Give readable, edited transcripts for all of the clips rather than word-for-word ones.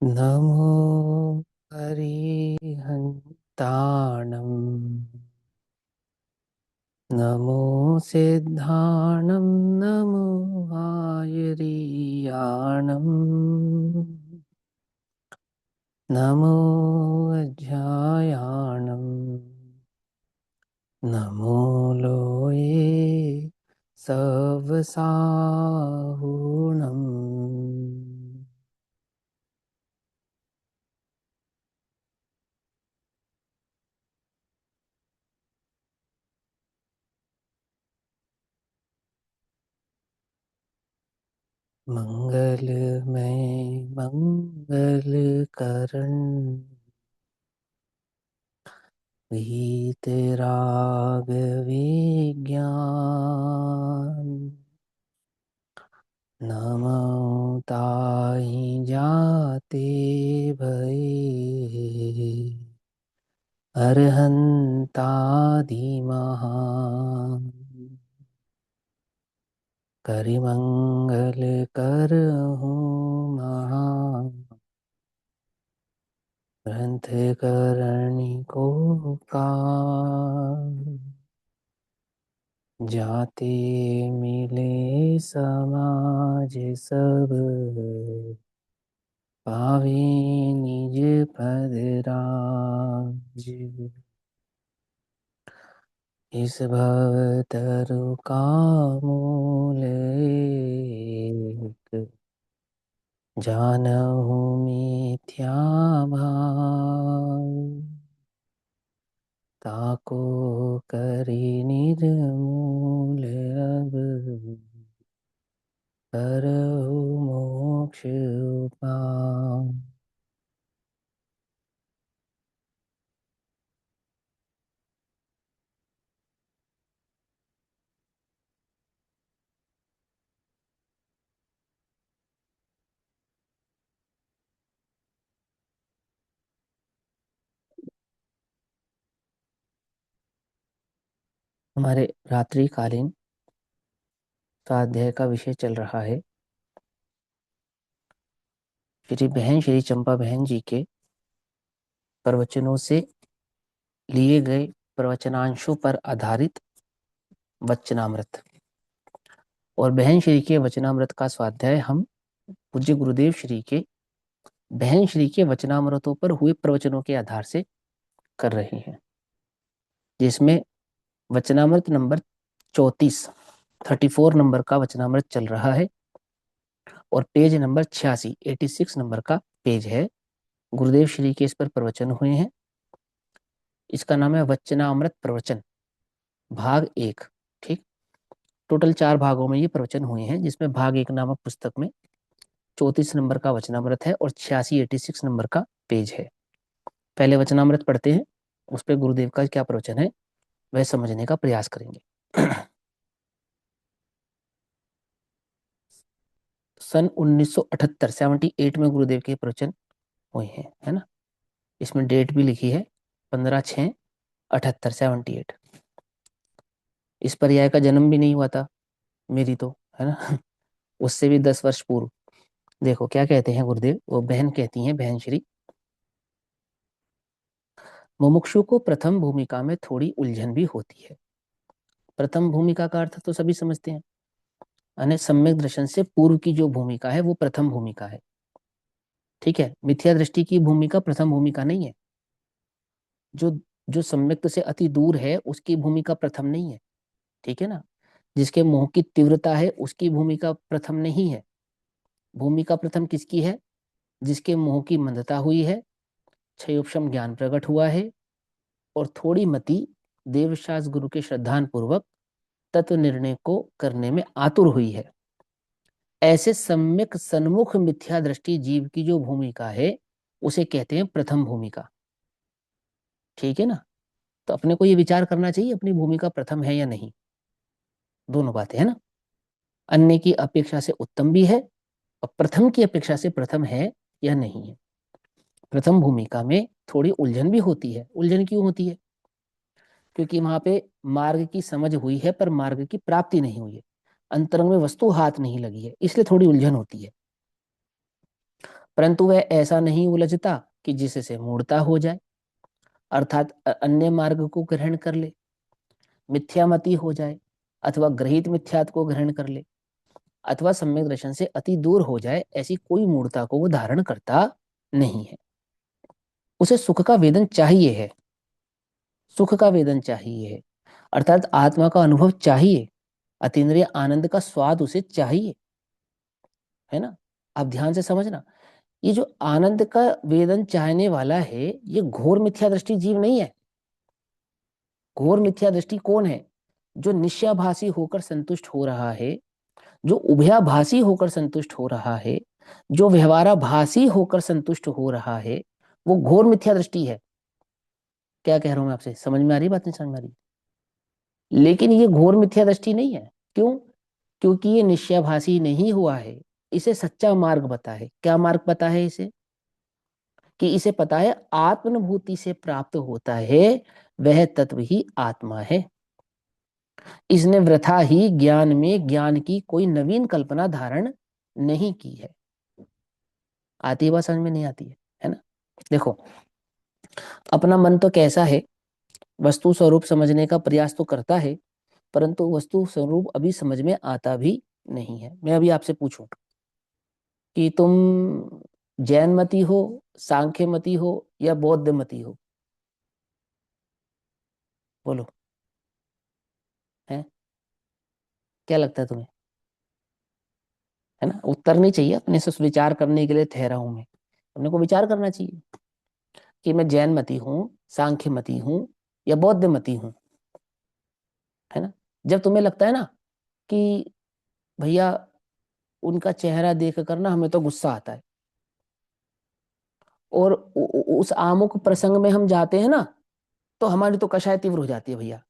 नमो हरिहन्ताणं नमो सिद्धाणं नमो आयरीयाणं नमो अध्यायाणं नमो लोये सवसाहुणम्। मंगलमय मंगल करण वीतराग विज्ञान नमो ताहि जाते भये अरहन्तादिमहा करिमंगल करहूँ महा ग्रंथ करणी को काल जाते मिले समाज सब पावे निज पद राज। इस भव तरु का मूल एक जानहु मिथ्या भाव ताको करी निर्मूल अब करहु मोक्ष उपाय। हमारे रात्रिकालीन स्वाध्याय का विषय चल रहा है श्री चंपा बहन जी के प्रवचनों से लिए गए प्रवचनांशों पर आधारित वचनामृत। और बहन श्री के वचनामृत का स्वाध्याय हम पूज्य गुरुदेव श्री के बहन श्री के वचनामृतों पर हुए प्रवचनों के आधार से कर रहे हैं, जिसमें वचनामृत नंबर 34 नंबर का वचनामृत चल रहा है और पेज नंबर 86 नंबर का पेज है। गुरुदेव श्री के इस पर प्रवचन हुए हैं। इसका नाम है वचनामृत प्रवचन भाग 1। ठीक, टोटल 4 भागों में ये प्रवचन हुए हैं, जिसमें भाग 1 नामक पुस्तक में 34 नंबर का वचनामृत है और 86 नंबर का पेज है। पहले वचनामृत पढ़ते हैं, उस पर गुरुदेव का क्या प्रवचन है वह समझने का प्रयास करेंगे। सन 1978 में गुरुदेव के प्रवचन हुए हैं, है ना। इसमें डेट भी लिखी है 15/6/78। इस पर्याय का जन्म भी नहीं हुआ था मेरी तो, है ना। उससे भी 10 वर्ष पूर्व। देखो क्या कहते हैं गुरुदेव। वो बहन कहती हैं, बहन श्री, मुमुक्षु को प्रथम भूमिका में थोड़ी उलझन भी होती है। प्रथम भूमिका का अर्थ तो सभी समझते हैं, यानी सम्यक दर्शन से पूर्व की जो भूमिका है वो प्रथम भूमिका है। ठीक है, मिथ्या दृष्टि की भूमिका प्रथम भूमिका नहीं है। जो जो सम्यक से अति दूर है उसकी भूमिका प्रथम नहीं है। ठीक है ना। जिसके मोह की तीव्रता है उसकी भूमिका प्रथम नहीं है। भूमिका प्रथम किसकी है? जिसके मोह की मंदता हुई है, क्षयोपशम ज्ञान प्रकट हुआ है और थोड़ी मति देवशास्त्र गुरु के श्रद्धान पूर्वक तत्व निर्णय को करने में आतुर हुई है। ऐसे सम्यक सन्मुख मिथ्या दृष्टि जीव की जो भूमिका है उसे कहते हैं प्रथम भूमिका। ठीक है ना। तो अपने को ये विचार करना चाहिए अपनी भूमिका प्रथम है या नहीं। दोनों बातें है ना। अन्य की अपेक्षा से उत्तम भी है और प्रथम की अपेक्षा से प्रथम है या नहीं है। प्रथम भूमिका में थोड़ी उलझन भी होती है। उलझन क्यों होती है? क्योंकि वहां पे मार्ग की समझ हुई है पर मार्ग की प्राप्ति नहीं हुई है, अंतरंग में वस्तु हाथ नहीं लगी है, इसलिए थोड़ी उलझन होती है। परंतु वह ऐसा नहीं उलझता कि जिससे मूढ़ता हो जाए, अर्थात अन्य मार्ग को ग्रहण कर ले, मिथ्यामती हो जाए, अथवा ग्रहित मिथ्यात्व को ग्रहण कर ले, अथवा सम्यक दर्शन से अति दूर हो जाए, ऐसी कोई मूढ़ता को वो धारण करता नहीं है। उसे सुख का वेदन चाहिए है, सुख का वेदन चाहिए है, अर्थात आत्मा का अनुभव चाहिए, अतीन्द्रिय आनंद का स्वाद उसे चाहिए, है ना। आप ध्यान से समझना, ये जो आनंद का वेदन चाहने वाला है, ये घोर मिथ्या दृष्टि जीव नहीं है। घोर मिथ्या दृष्टि कौन है? जो निश्चयाभासी होकर संतुष्ट हो रहा है, जो उभयाभासी होकर संतुष्ट हो रहा है, जो व्यवहाराभासी होकर संतुष्ट हो रहा है, वो घोर मिथ्या दृष्टि है। क्या कह रहा हूं मैं आपसे, समझ में आ रही बात, नहीं समझ में आ रही? लेकिन ये घोर मिथ्या दृष्टि नहीं है। क्यों? क्योंकि ये निश्चयाभासी नहीं हुआ है। इसे सच्चा मार्ग पता है। क्या मार्ग पता है इसे? कि इसे पता है आत्मनुभूति से प्राप्त होता है वह तत्व ही आत्मा है। इसने वृथा ही ज्ञान में ज्ञान की कोई नवीन कल्पना धारण नहीं की है। आती है बात समझ में, नहीं आती है ना? देखो, अपना मन तो कैसा है, वस्तु स्वरूप समझने का प्रयास तो करता है, परंतु वस्तु स्वरूप अभी समझ में आता भी नहीं है। मैं अभी आपसे पूछूं कि तुम जैन मती हो, सांख्य मती हो, या बौद्ध मती हो? बोलो, है? क्या लगता है तुम्हें? है ना, उत्तर नहीं चाहिए, अपने से विचार करने के लिए ठहरा हूं मैं। अपने को विचार करना चाहिए कि मैं जैन मती हूँ, सांख्य मती हूँ, या बौद्ध मती हूँ, है ना। जब तुम्हें लगता है ना कि भैया उनका चेहरा देख कर ना हमें तो गुस्सा आता है, और उस आमुक प्रसंग में हम जाते हैं ना, तो हमारी तो कषाय तीव्र हो जाती है भैया।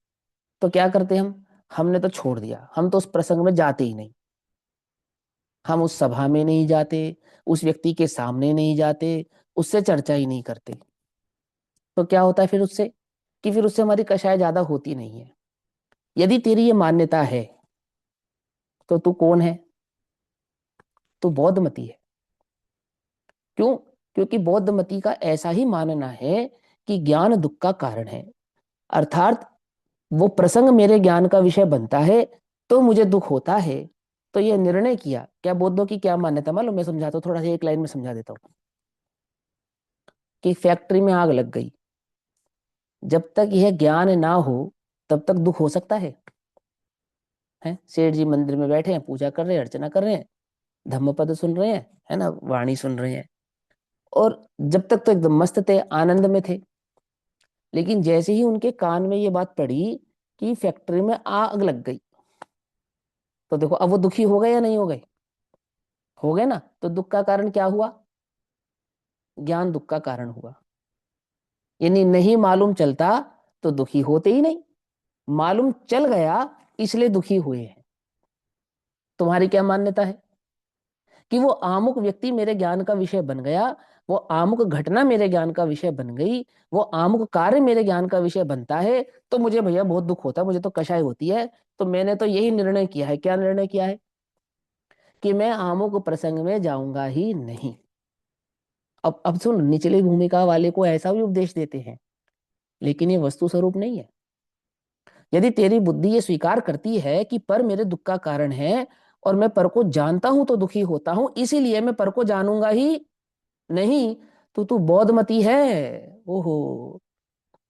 तो क्या करते हैं हम? हमने तो छोड़ दिया, हम तो उस प्रसंग में जाते ही नहीं, हम उस सभा में नहीं जाते, उस व्यक्ति के सामने नहीं जाते, उससे चर्चा ही नहीं करते। तो क्या होता है फिर उससे? कि फिर उससे हमारी कषाय ज्यादा होती नहीं है। यदि तेरी ये मान्यता है, तो तू कौन है? तू बौद्ध मती है। क्यों? क्योंकि बौद्ध मती का ऐसा ही मानना है कि ज्ञान दुख का कारण है, अर्थात वो प्रसंग मेरे ज्ञान का विषय बनता है तो मुझे दुख होता है। तो ये निर्णय किया, क्या बौद्धों की क्या मान्यता मालूम? मैं समझाता हूँ, थोड़ा सा एक लाइन में समझा देता हूँ। कि फैक्ट्री में आग लग गई, जब तक यह ज्ञान ना हो तब तक दुख हो सकता है? सेठ जी मंदिर में बैठे हैं, पूजा कर रहे हैं, अर्चना कर रहे हैं, धम्मपद सुन रहे हैं, है ना, वाणी सुन रहे हैं, और जब तक तो एकदम मस्त थे, आनंद में थे। लेकिन जैसे ही उनके कान में ये बात पड़ी कि फैक्ट्री में आग लग गई, तो देखो अब वो दुखी हो गए या नहीं हो गए? हो गए ना। तो दुख का कारण क्या हुआ? ज्ञान दुख का कारण हुआ। यानी नहीं मालूम चलता तो दुखी होते ही नहीं, मालूम चल गया इसलिए दुखी हुए हैं। तुम्हारी क्या मान्यता है? कि वो आमुक व्यक्ति मेरे ज्ञान का विषय बन गया, वो आमुक घटना मेरे ज्ञान का विषय बन गई, वो आमुक कार्य मेरे ज्ञान का विषय बनता है, तो मुझे भैया बहुत दुख होता है, मुझे तो कषाय होती है। तो मैंने तो यही निर्णय किया है। क्या निर्णय किया है? कि मैं आमुक प्रसंग में जाऊंगा ही नहीं। अब सुन, निचली भूमिका वाले को ऐसा भी उपदेश देते हैं, लेकिन ये वस्तु स्वरूप नहीं है। यदि तेरी बुद्धि ये स्वीकार करती है कि पर मेरे दुख का कारण है, और मैं पर को जानता हूं तो दुखी होता हूं, इसीलिए मैं पर को जानूंगा ही नहीं, तो तू बौद्ध मती है। ओहो,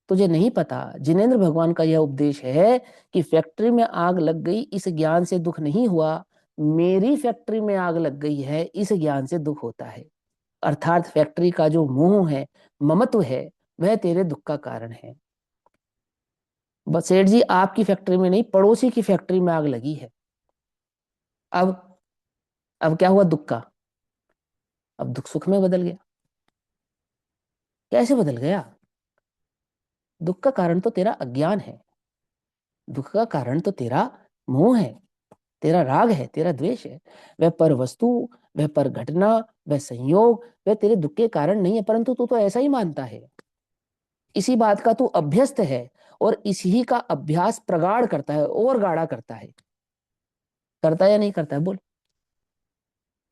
तुझे नहीं पता, जिनेंद्र भगवान का यह उपदेश है कि फैक्ट्री में आग लग गई इस ज्ञान से दुख नहीं हुआ, मेरी फैक्ट्री में आग लग गई है इस ज्ञान से दुख होता है। अर्थात फैक्ट्री का जो मोह है, ममत्व है, वह तेरे दुख का कारण है। बस सेठ जी आपकी फैक्ट्री में नहीं, पड़ोसी की फैक्ट्री में आग लगी है। अब अब क्या हुआ दुख का? अब दुख सुख में बदल गया। कैसे बदल गया? दुख का कारण तो तेरा अज्ञान है, दुख का कारण तो तेरा मोह है, तेरा राग है, तेरा द्वेष है। वह पर वस्तु, वह पर घटना, वह संयोग, वह तेरे दुख के कारण नहीं है, परंतु तू तो ऐसा ही मानता है। इसी बात का तू अभ्यस्त है, और इसी का अभ्यास प्रगाढ़ करता है और गाढ़ा करता है। करता है या नहीं करता है? बोल,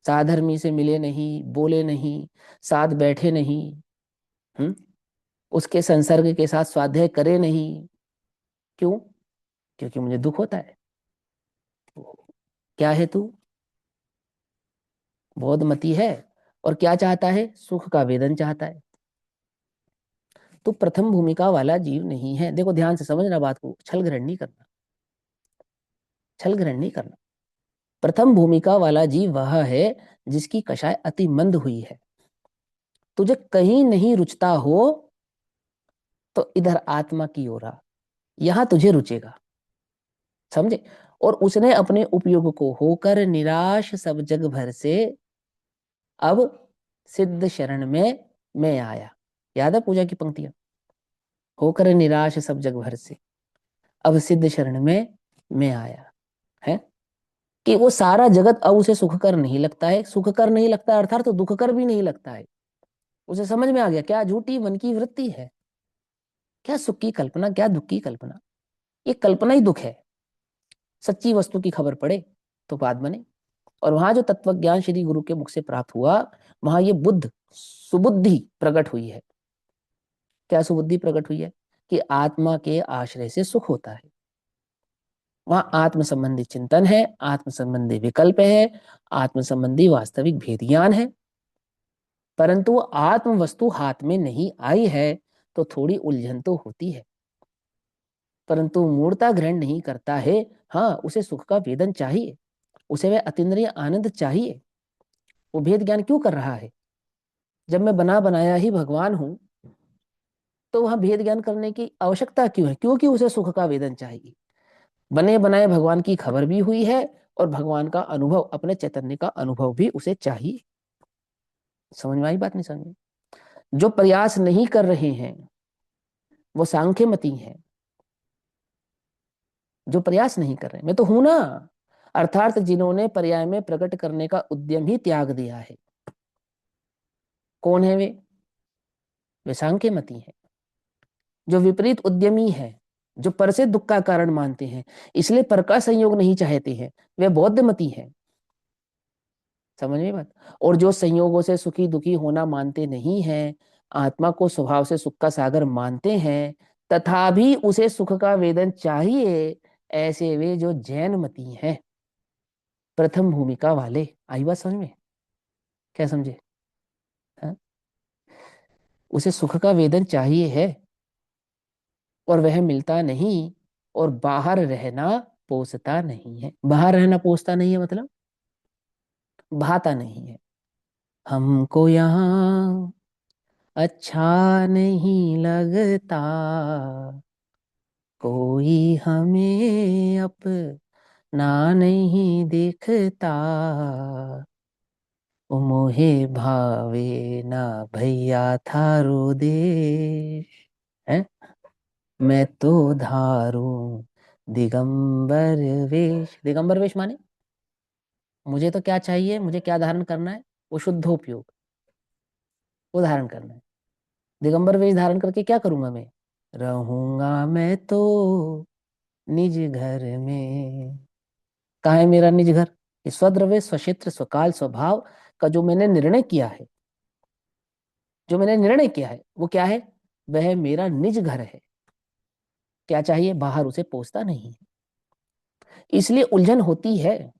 साधर्मी से मिले नहीं, बोले नहीं, साथ बैठे नहीं, हम्म, उसके संसर्ग के साथ स्वाध्याय करे नहीं। क्यों? क्योंकि मुझे दुख होता है। क्या है तू? बोधमती है। और क्या चाहता है? सुख का वेदन चाहता है। तो प्रथम भूमिका वाला जीव नहीं है। देखो ध्यान से समझना बात को, छल ग्रहण नहीं करना, छल ग्रहण नहीं करना। प्रथम भूमिका वाला जीव वह है जिसकी कषाय अति मंद हुई है। तुझे कहीं नहीं रुचता हो तो इधर आत्मा की ओर आ, यहां तुझे रुचेगा। समझे? और उसने अपने उपयोग को होकर निराश सब जग भर से, अब सिद्ध शरण में मैं आया। याद है पूजा की पंक्तियां? होकर निराश सब जग भर से, अब सिद्ध शरण में मैं आया। है कि वो सारा जगत अब उसे सुखकर नहीं लगता है। सुखकर नहीं लगता अर्थात तो दुखकर भी नहीं लगता है। उसे समझ में आ गया क्या झूठी मन की वृत्ति है, क्या सुख की कल्पना, क्या दुख की कल्पना। ये कल्पना ही दुख है। सच्ची वस्तु की खबर पड़े तो बात बने। और वहां जो तत्व ज्ञान श्री गुरु के मुख से प्राप्त हुआ, वहां ये बुद्ध सुबुद्धि प्रकट हुई है। क्या सुबुद्धि प्रकट हुई है? कि आत्मा के आश्रय से सुख होता है। वहां आत्म संबंधी चिंतन है, आत्म संबंधी विकल्प है, आत्म संबंधी वास्तविक भेद ज्ञान है। परंतु आत्म वस्तु हाथ में नहीं आई है तो थोड़ी उलझन तो होती है। परंतु मूर्ता ग्रहण नहीं करता है। हाँ, उसे सुख का वेदन चाहिए, उसे वह अतीन्द्रिय आनंद चाहिए। वो भेद ज्ञान क्यों कर रहा है? जब मैं बना बनाया ही भगवान हूं तो वहां भेद ज्ञान करने की आवश्यकता क्यों है? क्योंकि उसे सुख का वेदन चाहिए। बने बनाए भगवान की खबर भी हुई है और भगवान का अनुभव, अपने चैतन्य का अनुभव भी उसे चाहिए। समझ में आई बात? नहीं समझ में? जो प्रयास नहीं कर रहे हैं वो सांख्यमती हैं। जो प्रयास नहीं कर रहे, मैं तो हूं ना, अर्थात जिन्होंने पर्याय में प्रकट करने का उद्यम ही त्याग दिया है। कौन है वे सांख्यमती हैं। जो विपरीत उद्यमी है, जो पर से दुख का कारण मानते हैं, इसलिए पर का संयोग नहीं चाहते हैं, वे बौद्धमती हैं। समझ में बात? और जो संयोगों से सुखी दुखी होना मानते नहीं हैं, आत्मा को स्वभाव से सुख का सागर मानते हैं, तथापि उसे सुख का वेदन चाहिए, ऐसे वे जो जैन मती हैं, प्रथम भूमिका वाले। आई बात समझ में? क्या समझे? हाँ? उसे सुख का वेदन चाहिए है और वह मिलता नहीं। और बाहर रहना पोसता नहीं है। बाहर रहना पोसता नहीं है मतलब भाता नहीं है। हमको यहाँ अच्छा नहीं लगता, कोई हमें अपना नहीं दिखता, ओ मोहे भावे ना भैया थारो देश है। मैं तो धारू दिगंबर वेश। दिगंबर वेश माने मुझे तो क्या चाहिए, मुझे क्या धारण करना है? वो शुद्ध उपयोग, वो धारण करना है। दिगंबर वेश धारण करके क्या करूंगा मैं? रहूंगा मैं तो निज घर में। कहाँ है मेरा निज घर? ये स्वद्रव्य स्वक्षेत्र स्वकाल स्वभाव का जो मैंने निर्णय किया है, जो मैंने निर्णय किया है वो क्या है? वह मेरा निज घर है। क्या चाहिए? बाहर उसे पोसता नहीं है। इसलिए उलझन होती है,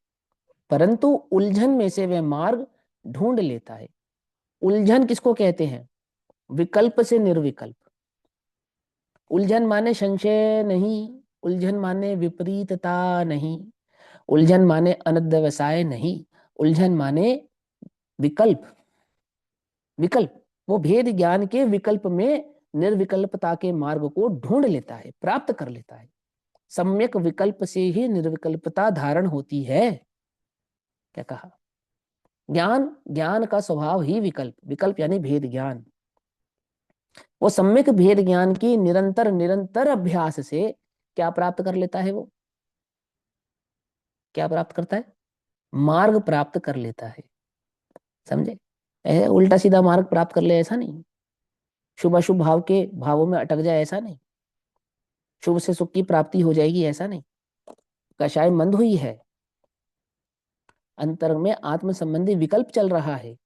परंतु उलझन में से वह मार्ग ढूंढ लेता है। उलझन किसको कहते हैं? विकल्प से निर्विकल्प। उलझन माने संशय नहीं, उलझन माने विपरीतता नहीं, उलझन माने अनध्यवसाय नहीं, उलझन माने विकल्प। विकल्प वो भेद ज्ञान के विकल्प में निर्विकल्पता के मार्ग को ढूंढ लेता है, प्राप्त कर लेता है। सम्यक विकल्प से ही निर्विकल्पता धारण होती है। क्या कहा? ज्ञान, ज्ञान का स्वभाव ही विकल्प, विकल्प यानी भेद ज्ञान। वो सम्यक भेद ज्ञान की निरंतर निरंतर अभ्यास से क्या प्राप्त कर लेता है? वो क्या प्राप्त करता है? मार्ग प्राप्त कर लेता है। समझे? ऐसे उल्टा सीधा मार्ग प्राप्त कर ले ऐसा नहीं। शुभ अशुभ भाव के भावों में अटक जाए ऐसा नहीं। शुभ से सुख की प्राप्ति हो जाएगी ऐसा नहीं। कषाय मंद हुई है अंतरंग में आत्म संबंधी विकल्प चल रहा है,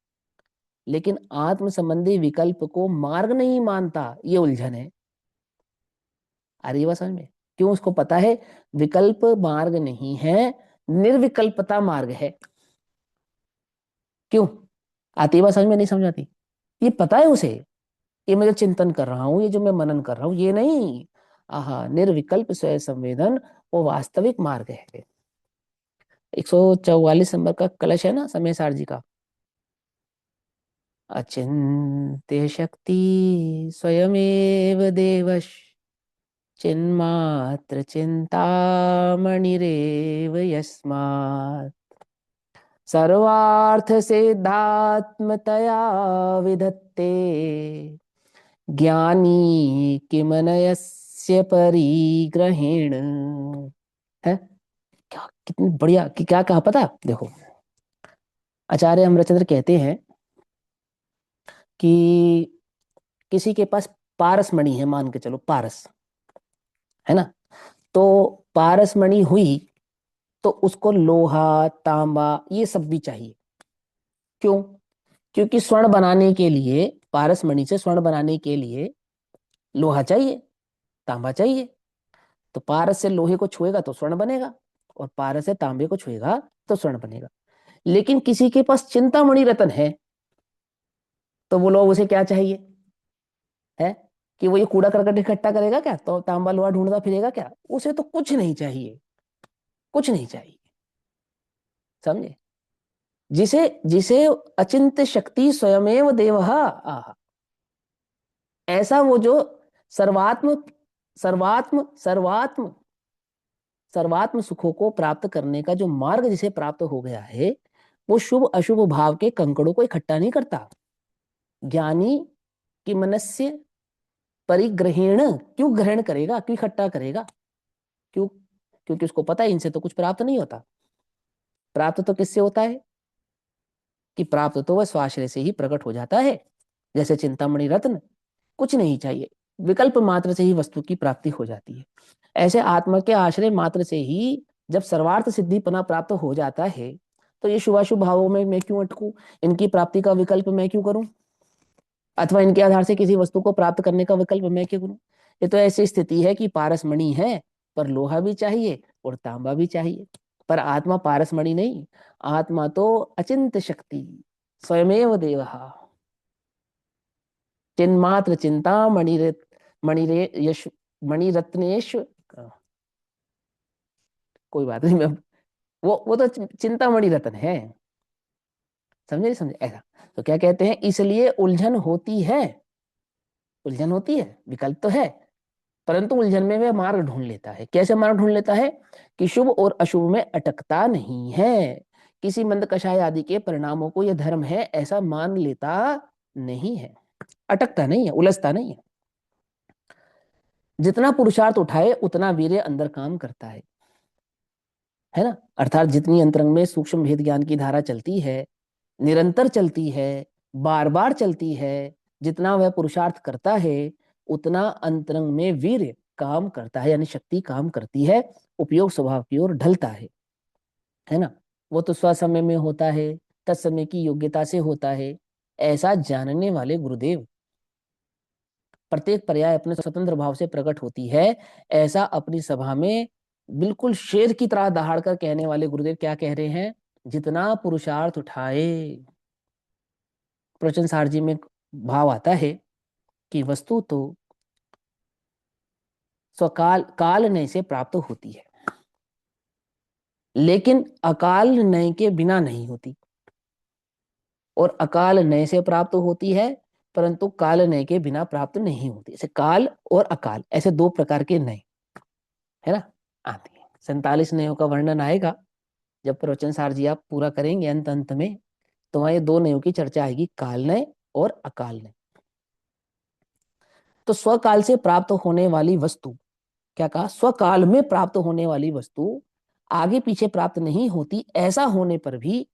लेकिन आत्म संबंधी विकल्प को मार्ग नहीं मानता, ये उलझन है। आ रही है बात समझ में? क्यों? उसको पता है विकल्प मार्ग नहीं है, निर्विकल्पता मार्ग है। क्यों? आती है बात समझ में? नहीं समझ आती? ये पता है उसे, ये मैं जो चिंतन कर रहा हूं, ये जो मैं मनन कर रहा हूं, ये नहीं, आहा, निर्विकल्प स्वयं संवेदन वो वास्तविक मार्ग है। 144 नंबर का कलश है ना समय सार जी का। अचिंत्य शक्ति स्वयमेव देवश चिन्मात्र चिंतामणिरेव यस्मात् सर्वार्थ सिद्धात्मतया विधत्ते ज्ञानी किमनयस्य परिग्रहेण। है क्या? कितनी बढ़िया कि क्या कहा पता? देखो, आचार्य अमरचंद्र कहते हैं कि किसी के पास पारस मणि है, मान के चलो पारस है ना, तो पारस मणि हुई तो उसको लोहा तांबा ये सब भी चाहिए। क्यों? क्योंकि स्वर्ण बनाने के लिए, पारस मणि से स्वर्ण बनाने के लिए लोहा चाहिए, तांबा चाहिए। तो पारस से लोहे को छुएगा तो स्वर्ण बनेगा, और पारस से तांबे को छुएगा तो स्वर्ण बनेगा। लेकिन किसी के पास चिंतामणि रत्न है, तो वो लोग उसे क्या चाहिए? है कि वो ये कूड़ा करकट इकट्ठा करेगा क्या, तो तांबा लोहा ढूंढता फिरेगा क्या? उसे तो कुछ नहीं चाहिए, कुछ नहीं चाहिए। समझे? जिसे जिसे अचिंत्य शक्ति स्वयमेव देवः आह, ऐसा वो जो सर्वात्म सर्वात्म सर्वात्म सर्वात्म सुखों को प्राप्त करने का जो मार्ग जिसे प्राप्त हो गया है, वो शुभ अशुभ भाव के कंकड़ों को इकट्ठा नहीं करता। ज्ञानी की मनस्य परिग्रहण, क्यों ग्रहण करेगा, क्यों इकट्ठा करेगा? क्यों? क्योंकि उसको पता है इनसे तो कुछ प्राप्त नहीं होता। प्राप्त तो किससे होता है? कि प्राप्त तो वह स्वाश्रय से ही प्रकट हो जाता है। जैसे चिंतामणि रत्न, कुछ नहीं चाहिए, विकल्प मात्र से ही वस्तु की प्राप्ति हो जाती है। ऐसे आत्मा के आश्रय मात्र से ही जब सर्वार्थ सिद्धिपना प्राप्त हो जाता है, तो ये शुभाशुभ भावों में मैं क्यों अटकूं, इनकी प्राप्ति का विकल्प मैं क्यों करूं, अथवा इनके आधार से किसी वस्तु को प्राप्त करने का विकल्प मैं क्यों करूं? ये तो ऐसी स्थिति है कि पारसमणि है, पर लोहा भी चाहिए और तांबा भी चाहिए। पर आत्मा पारसमणि नहीं, आत्मा तो अचिंत शक्ति स्वयमेव देव, चिन्मात्र चिंता मणिरे यश मणिरत्नेश, कोई बात नहीं, मैं वो तो चिंता मणिरत्न है। समझे नहीं समझे? ऐसा तो क्या कहते हैं, इसलिए उलझन होती है, उलझन होती है, विकल्प तो है, परंतु उलझन में वह मार्ग ढूंढ लेता है। कैसे मार्ग ढूंढ लेता है? कि शुभ और अशुभ में अटकता नहीं है, किसी मंद कषाय आदि के परिणामों को यह धर्म है ऐसा मान लेता नहीं है, अटकता नहीं है, उलझता नहीं है। जितना पुरुषार्थ उठाए उतना वीर्य अंदर काम करता है ना। अर्थात जितनी अंतरंग में सूक्ष्म भेद ज्ञान की धारा चलती है, निरंतर चलती है, बार बार चलती है, जितना वह पुरुषार्थ करता है उतना अंतरंग में वीर्य काम करता है, यानी शक्ति काम करती है, उपयोग स्वभाव की ओर ढलता है ना। वो तो स्वसमय में होता है, तत्समय की योग्यता से होता है, ऐसा जानने वाले गुरुदेव प्रत्येक पर्याय अपने स्वतंत्र भाव से प्रकट होती है, ऐसा अपनी सभा में बिल्कुल शेर की तरह दहाड़ कर कहने वाले गुरुदेव क्या कह रहे हैं? जितना पुरुषार्थ उठाए, प्रवचन सार जी में भाव आता है कि वस्तु तो स्वकाल काल नय से प्राप्त होती है, लेकिन अकाल नय के बिना नहीं होती, और अकाल नय से प्राप्त होती है परंतु काल नय के बिना प्राप्त नहीं होती। ऐसे काल और अकाल ऐसे दो प्रकार के नय है ना, आती है। 47 नयों का वर्णन आएगा जब प्रवचन सार जी आप पूरा करेंगे अंत अंत में, तो वहां ये दो नयों की चर्चा आएगी, काल नय और अकाल नय। तो स्वकाल से प्राप्त होने वाली वस्तु, क्या कहा, स्वकाल में प्राप्त होने वाली वस्तु आगे पीछे प्राप्त नहीं होती, ऐसा होने पर भी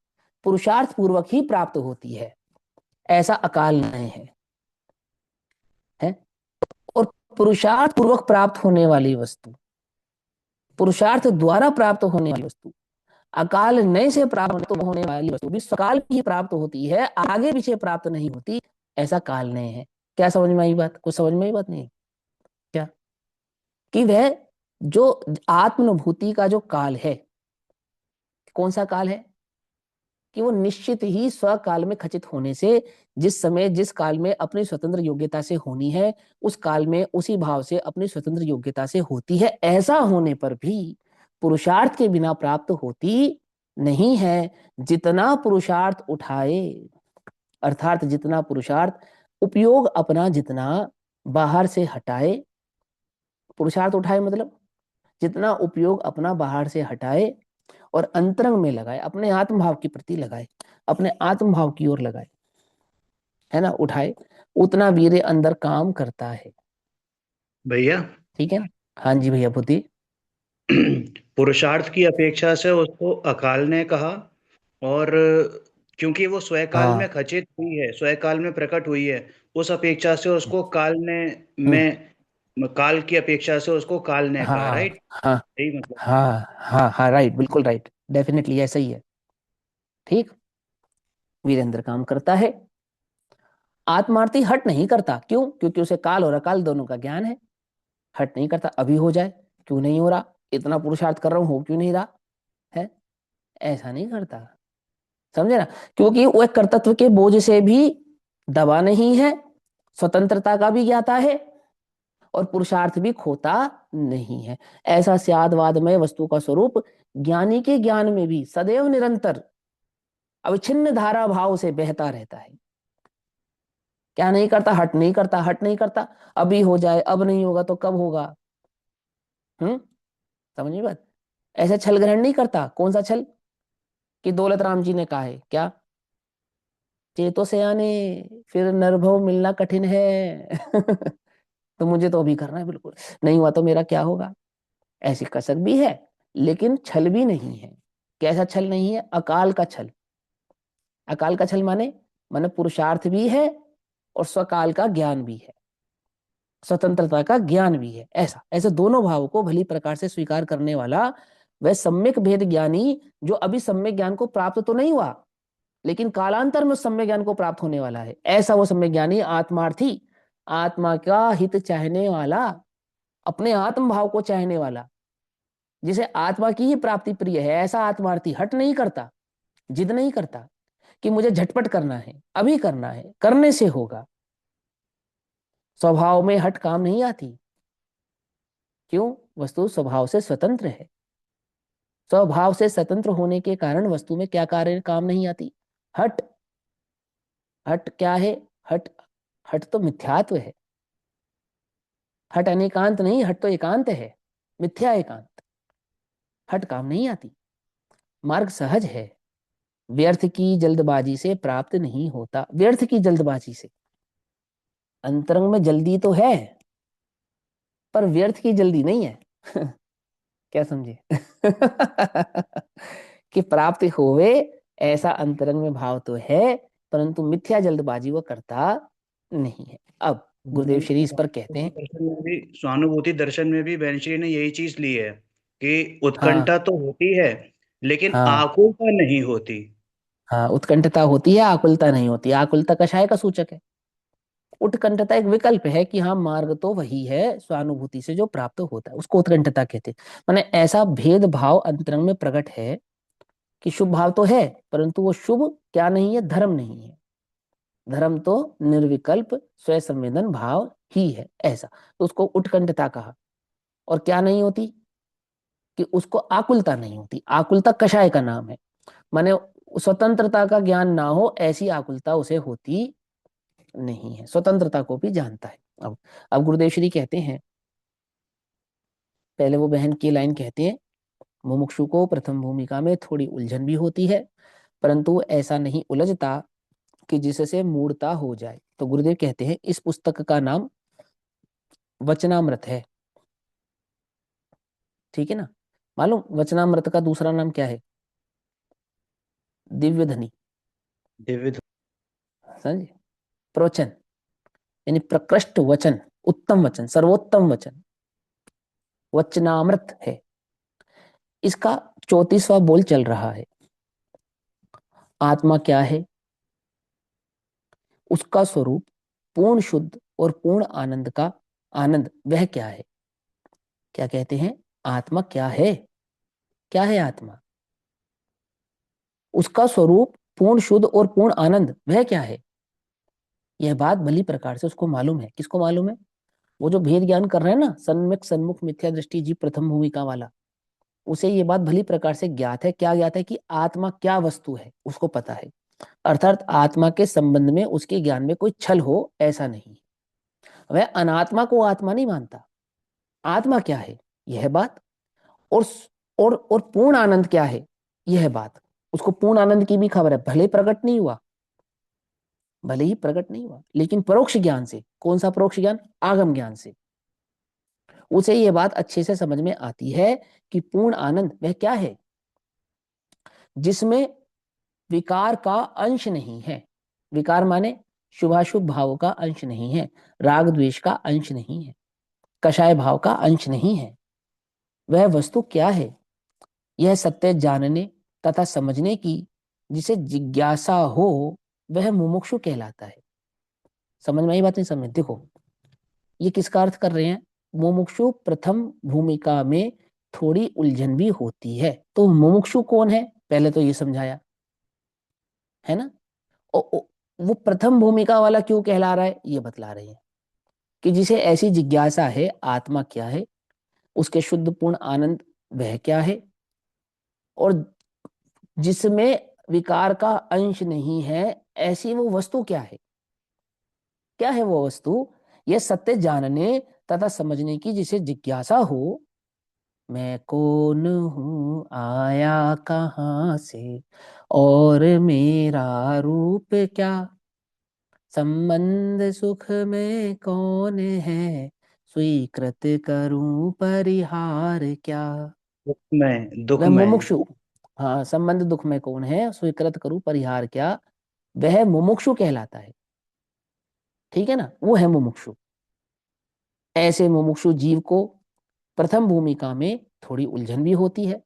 पुरुषार्थ पूर्वक ही प्राप्त होती है, ऐसा अकाल नय है। और पुरुषार्थ पूर्वक प्राप्त होने वाली वस्तु, पुरुषार्थ द्वारा प्राप्त होने वाली वस्तु अकाल नय से प्राप्त तो होने वाली वस्तु भी सकाल की ही प्राप्त होती है, आगे पीछे प्राप्त नहीं होती, ऐसा काल नय है। क्या समझ में आई बात? कुछ समझ में आई बात नहीं? क्या? कि वह जो आत्मानुभूति का जो काल है, कौन सा काल है? कि वो निश्चित ही स्वकाल में खचित होने से, जिस समय जिस काल में अपनी स्वतंत्र योग्यता से होनी है, उस काल में उसी भाव से अपनी स्वतंत्र योग्यता से होती है, ऐसा होने पर भी पुरुषार्थ के बिना प्राप्त होती नहीं है। जितना पुरुषार्थ उठाए, अर्थात जितना पुरुषार्थ उपयोग अपना जितना बाहर से हटाए, पुरुषार्थ उठाए मतलब जितना उपयोग अपना बाहर से हटाए और अंतरंग में लगाए, अपने आत्मभाव के प्रति लगाए, अपने आत्मभाव की ओर लगाए, है ना, उठाए, उतना वीर्य अंदर काम करता है। भैया, ठीक है ना? हाँ जी भैया बुद्धि। पुरुषार्थ की अपेक्षा से उसको अकाल ने कहा। और क्योंकि वो स्वकाल में हाँ। खचित हुई है, स्वकाल में प्रकट हुई है, उस अपेक्षा से उसको काल ने हम्म। में काल की अपेक्षा से उसको काल ने कहा, हाँ राइट? हाँ यही मतलब। हाँ हाँ हाँ, राइट, बिल्कुल राइट, डेफिनेटली ऐसा ही है। ठीक। वीरेंद्र काम करता है, आत्मार्थी हट नहीं करता। क्यों? क्योंकि उसे काल और अकाल दोनों का ज्ञान है। हट नहीं करता, अभी हो जाए, क्यों नहीं हो रहा, इतना पुरुषार्थ कर रहा हूं, हो क्यों नहीं रहा है, ऐसा नहीं करता। समझे ना? क्योंकि वो एक कर्तृत्व के बोझ से भी दबा नहीं है, स्वतंत्रता का भी ज्ञाता है, और पुरुषार्थ भी खोता नहीं है। ऐसा स्यादवाद में वस्तु का स्वरूप ज्ञानी के ज्ञान में भी सदैव निरंतर अविच्छिन्न धारा भाव से बहता रहता है। क्या नहीं करता? हट नहीं करता, हट नहीं करता, अभी हो जाए, अब नहीं होगा तो कब होगा। हम्म। समझिए बात। ऐसा छल ग्रहण नहीं करता। कौन सा छल? कि दौलत राम जी ने कहा है क्या, चेतो से आने, फिर नरभव मिलना कठिन है। तो मुझे तो अभी करना है, बिल्कुल नहीं हुआ तो मेरा क्या होगा। ऐसी कसक भी है, लेकिन छल भी नहीं है। कैसा छल नहीं है? अकाल का छल। अकाल का छल माने पुरुषार्थ भी है और स्वकाल का ज्ञान भी है, स्वतंत्रता का ज्ञान भी है। ऐसा ऐसे दोनों भाव को भली प्रकार से स्वीकार करने वाला वह सम्यक भेद ज्ञानी, जो अभी सम्यक ज्ञान को प्राप्त तो नहीं हुआ, लेकिन कालांतर में उस सम्यक ज्ञान को प्राप्त होने वाला है, ऐसा वो सम्यक ज्ञानी आत्मार्थी, आत्मा का हित चाहने वाला, अपने आत्म भाव को चाहने वाला, जिसे आत्मा की ही प्राप्ति प्रिय है, ऐसा आत्मार्थी हट नहीं करता, जिद नहीं करता कि मुझे झटपट करना है, अभी करना है, करने से होगा। स्वभाव में हट काम नहीं आती। क्यों? वस्तु स्वभाव से स्वतंत्र है। स्वभाव से स्वतंत्र होने के कारण वस्तु में क्या कार्य काम नहीं आती? हट। हट क्या है? हट, हट तो मिथ्यात्व है। हट अनेकांत नहीं, हट तो एकांत है, मिथ्या एकांत। हट काम नहीं आती। मार्ग सहज है, व्यर्थ की जल्दबाजी से प्राप्त नहीं होता। व्यर्थ की जल्दबाजी से, अंतरंग में जल्दी तो है, पर व्यर्थ की जल्दी नहीं है। क्या समझे? कि प्राप्ति होवे, ऐसा अंतरंग में भाव तो है, परंतु मिथ्या जल्दबाजी वो करता नहीं है। अब गुरुदेव श्री इस पर कहते हैं। स्वानुभूति दर्शन में भी बेंचरी ने यही चीज ली है कि हाँ उत्कंठा तो होती है, लेकिन हाँ आकुलता नहीं होती। हाँ, उत्कंठता होती है, आकुलता नहीं होती। आकुलता कषाय का सूचक है, उत्कंठता एक विकल्प है कि हाँ मार्ग तो वही है स्वानुभूति से जो प्राप्त होता है, उसको उत्कंठता कहते हैं। माने ऐसा भेदभाव अंतरंग में प्रकट है कि शुभ भाव तो है, परंतु वो शुभ क्या नहीं है? धर्म नहीं है। धर्म तो निर्विकल्प स्वयं संवेदन भाव ही है, ऐसा तो उसको उत्कंठता कहा। और क्या नहीं होती? कि उसको आकुलता नहीं होती। आकुलता कषाय का नाम है, माने स्वतंत्रता का ज्ञान ना हो, ऐसी आकुलता उसे होती नहीं है, स्वतंत्रता को भी जानता है। अब गुरुदेव श्री कहते हैं, पहले वो बहन की लाइन कहते हैं, मुमुक्षु को प्रथम भूमिका में थोड़ी उलझन भी होती है, परंतु ऐसा नहीं उलझता कि जिससे मूर्ता हो जाए। तो गुरुदेव कहते हैं इस पुस्तक का नाम वचनामृत है। ठीक है ना? मालूम वचनामृत का दूसरा नाम क्या है? दिव्य धनी। दिव्य। समझे? प्रवचन, यानी प्रकृष्ट वचन, उत्तम वचन, सर्वोत्तम वचन, वचनामृत है। इसका 34वां बोल चल रहा है। आत्मा क्या है? उसका स्वरूप पूर्ण शुद्ध और पूर्ण आनंद का आनंद वह क्या है? क्या कहते हैं? आत्मा क्या है? क्या है आत्मा? उसका स्वरूप पूर्ण शुद्ध और पूर्ण आनंद वह क्या है? यह बात भली प्रकार से उसको मालूम है। किसको मालूम है? वो जो भेद ज्ञान कर रहे हैं ना, सन्मुख सन्मुख मिथ्या दृष्टि जीव प्रथम भूमिका वाला, उसे ये बात भली प्रकार से ज्ञात है। क्या ज्ञात है? कि आत्मा क्या वस्तु है उसको पता है। अर्थात आत्मा के संबंध में उसके ज्ञान में कोई छल हो ऐसा नहीं। वह अनात्मा को आत्मा नहीं मानता। आत्मा क्या है यह बात, और और पूर्ण आनंद क्या है यह बात उसको पूर्ण आनंद की भी खबर है। भले प्रकट नहीं हुआ, भले ही प्रकट नहीं हुआ, लेकिन परोक्ष ज्ञान से। कौन सा परोक्ष ज्ञान? आगम ज्ञान से उसे यह बात अच्छे से समझ में आती है कि पूर्ण आनंद वह क्या है जिसमें विकार का अंश नहीं है। विकार माने शुभाशुभ भाव का अंश नहीं है, राग द्वेष का अंश नहीं है, कषाय भाव का अंश नहीं है। वह वस्तु क्या है? यह सत्य जानने तथा समझने की जिसे जिज्ञासा हो वह मुमुक्षु कहलाता है। समझ में आई बात? नहीं समझ? देखो, ये किसका अर्थ कर रहे हैं? मुमुक्षु प्रथम भूमिका में थोड़ी उलझन भी होती है। तो मुमुक्षु कौन है पहले तो ये समझाया है ना। ओ, वो प्रथम भूमिका वाला क्यों कहला रहा है ये बतला रहे हैं कि जिसे ऐसी जिज्ञासा है आत्मा क्या है, उसके शुद्ध पूर्ण आनंद वह क्या है, और जिसमें विकार का अंश नहीं है, ऐसी वो वस्तु क्या है। क्या है वो वस्तु? यह सत्य जानने तथा समझने की जिसे जिज्ञासा हो। मैं कौन हूं, आया कहाँ से, और मेरा रूप क्या, संबंध सुख में कौन है, स्वीकृत करूं परिहार क्या। दुख वह में। मुमुक्षु, हाँ, संबंध दुख में कौन है, स्वीकृत करूं परिहार क्या, वह मुमुक्षु कहलाता है। ठीक है ना, वो है मुमुक्षु। ऐसे मुमुक्षु जीव को प्रथम भूमिका में थोड़ी उलझन भी होती है।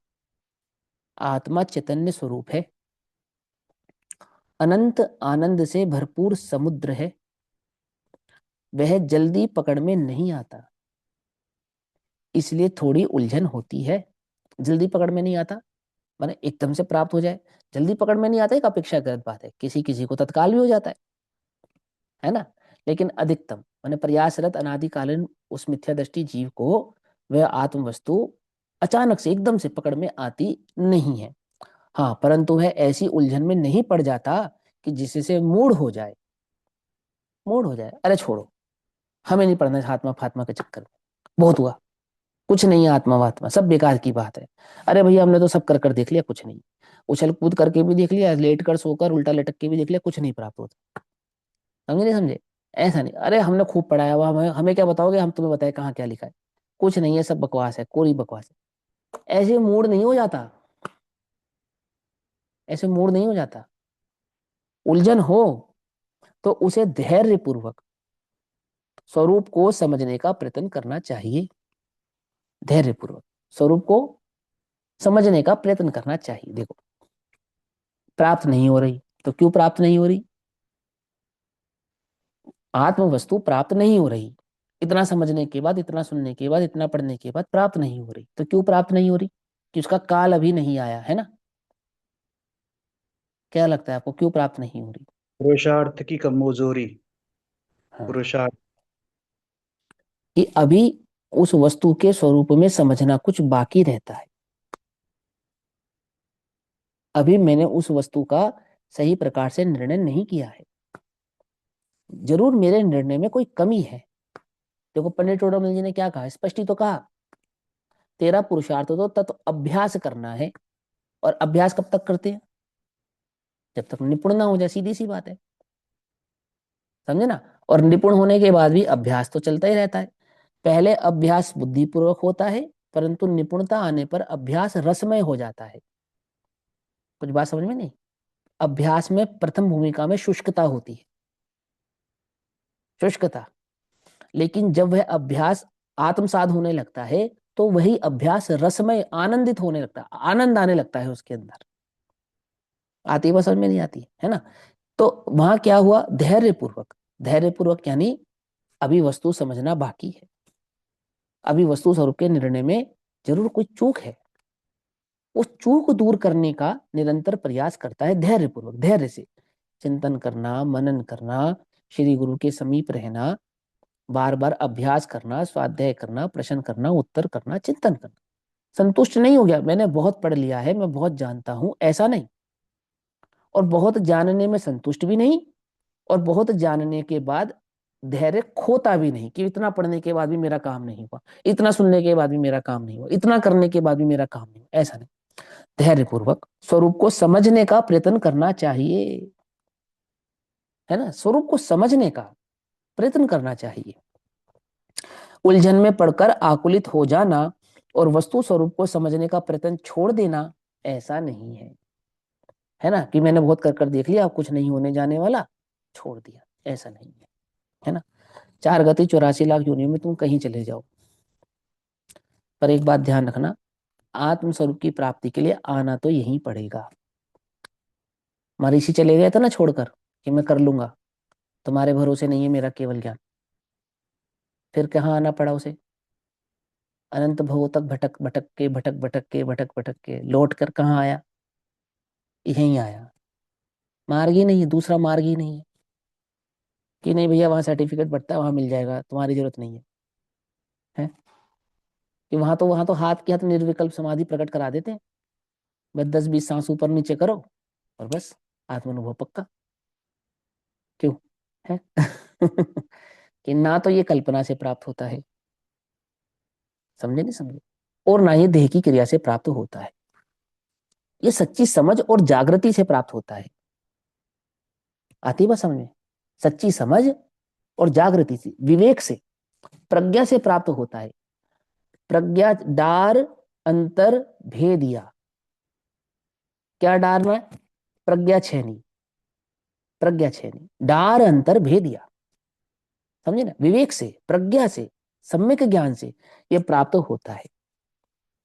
आत्मा चैतन्य स्वरूप है, अनंत आनंद से भरपूर समुद्र है। वह जल्दी पकड़ में नहीं आता, इसलिए थोड़ी उलझन होती है। जल्दी पकड़ में नहीं आता माने एकदम से प्राप्त हो जाए। जल्दी पकड़ में नहीं आता एक अपेक्षाकृत बात है, किसी किसी को तत्काल भी हो जाता है ना। लेकिन अधिकतम माने प्रयासरत अनादिकालीन उस मिथ्या दृष्टि जीव को वह आत्म वस्तु अचानक से एकदम से पकड़ में आती नहीं है। हाँ, परंतु वह ऐसी उलझन में नहीं पड़ जाता कि जिससे मूड हो जाए। मूड हो जाए, अरे छोड़ो, हमें नहीं पढ़ना इस आत्मा फात्मा के चक्कर में, बहुत हुआ, कुछ नहीं है आत्मा वात्मा, सब बेकार की बात है। अरे भैया हमने तो सब कर कर देख लिया, कुछ नहीं। उछल कूद करके भी देख लिया, लेट कर सोकर उल्टा लटक के भी देख लिया, कुछ नहीं प्राप्त होता। समझे नहीं समझे? ऐसा नहीं, अरे हमने खूब पढ़ाया हुआ, हमें हमें क्या बताओगे, हम तुम्हें बताए कहाँ क्या लिखा है। कुछ नहीं है, सब बकवास है, कोरी बकवास है। ऐसे मूड नहीं हो जाता, ऐसे मूड नहीं हो जाता। उलझन हो तो उसे धैर्य पूर्वक स्वरूप को समझने का प्रयत्न करना चाहिए। धैर्य पूर्वक स्वरूप को समझने का प्रयत्न करना चाहिए। देखो, प्राप्त नहीं हो रही तो क्यों प्राप्त नहीं हो रही? आत्म वस्तु प्राप्त नहीं हो रही, इतना समझने के बाद, इतना सुनने के बाद, इतना पढ़ने के बाद प्राप्त नहीं हो रही, तो क्यों प्राप्त नहीं हो रही? कि उसका काल अभी नहीं आया है ना। क्या लगता है आपको क्यों प्राप्त नहीं हो रही? पुरुषार्थ की कमजोरी। हाँ, पुरुषार्थ। कि अभी उस वस्तु के स्वरूप में समझना कुछ बाकी रहता है। अभी मैंने उस वस्तु का सही प्रकार से निर्णय नहीं किया है। जरूर मेरे निर्णय में कोई कमी है। देखो, पंडित चोडामल जी ने क्या कहा, स्पष्ट ही तो कहा, तेरा पुरुषार्थ तो तत्व अभ्यास करना है। और अभ्यास कब तक करते हैं? जब तक निपुण ना हो जाए, सीधी सी बात है। समझे ना। और निपुण होने के बाद भी अभ्यास तो चलता ही रहता है। पहले अभ्यास बुद्धिपूर्वक होता है, परंतु निपुणता आने पर अभ्यास रसमय हो जाता है। कुछ बात समझ में नहीं? अभ्यास में प्रथम भूमिका में शुष्कता होती है, शुष्कता। लेकिन जब वह अभ्यास आत्मसात होने लगता है, तो वही अभ्यास रसमय आनंदित होने लगता है, आनंद आने लगता है उसके अंदर। आती है, बस समझ में नहीं आती है ना? तो वहां क्या हुआ, धैर्यपूर्वक, धैर्यपूर्वक यानी अभी वस्तु समझना बाकी है, अभी वस्तु स्वरूप के निर्णय में जरूर कोई चूक है, उस चूक को दूर करने का निरंतर प्रयास करता है धैर्यपूर्वक, धैर्य से चिंतन करना, मनन करना, श्री गुरु के समीप रहना, बार बार अभ्यास करना, स्वाध्याय करना, प्रश्न करना, उत्तर करना, चिंतन करना। संतुष्ट नहीं हो गया, मैंने बहुत पढ़ लिया है, मैं बहुत जानता हूं, ऐसा नहीं। और बहुत जानने में संतुष्ट भी नहीं, और बहुत जानने के बाद धैर्य खोता भी नहीं कि इतना पढ़ने के बाद भी मेरा काम नहीं हुआ, इतना सुनने के बाद भी मेरा काम नहीं हुआ, इतना करने के बाद भी मेरा काम नहीं हुआ, ऐसा नहीं। धैर्यपूर्वक स्वरूप को समझने का प्रयत्न करना चाहिए, है ना? स्वरूप को समझने का प्रयत्न करना चाहिए। उलझन में पड़कर आकुलित हो जाना और वस्तु स्वरूप को समझने का प्रयत्न छोड़ देना, ऐसा नहीं है ना? कि मैंने बहुत कर कर देख लिया, अब कुछ नहीं होने जाने वाला, छोड़ दिया, ऐसा नहीं है ना? 4 गति 84 लाख योनियों में तुम कहीं चले जाओ, पर एक बात ध्यान रखना, आत्म स्वरूप की प्राप्ति के लिए आना तो यहीं पड़ेगा। महर्षि चले गए थे ना छोड़कर कि मैं कर लूंगा, तुम्हारे भरोसे नहीं है मेरा केवल ज्ञान, फिर कहाँ आना पड़ा उसे? अनंत भवों तक भटक भटक के, भटक भटक के, भटक भटक के लौट कर कहाँ आया? यहीं आया। मार्ग ही नहीं है, दूसरा मार्ग ही नहीं है कि नहीं भैया वहां सर्टिफिकेट बढ़ता है, वहां मिल जाएगा, तुम्हारी जरूरत नहीं है, कि वहां तो हाथ के हाथ निर्विकल्प समाधि प्रकट करा देते हैं, बस 10-20 सांस ऊपर नीचे करो और बस आत्म अनुभव पक्का। क्यों है? कि ना तो ये कल्पना से प्राप्त होता है, समझे नहीं समझे, और ना ये देह की क्रिया से प्राप्त होता है, ये सच्ची समझ और जागृति से प्राप्त होता है। आती बात समझ में? सच्ची समझ और जागृति से, विवेक से, प्रज्ञा से प्राप्त होता है। प्रज्ञा डार अंतर भेदिया, क्या डारना है? प्रज्ञा छेनी, प्रज्ञा छेनी, डार अंतर भेदिया, समझे ना? विवेक से, प्रज्ञा से, सम्यक ज्ञान से ये प्राप्त होता है।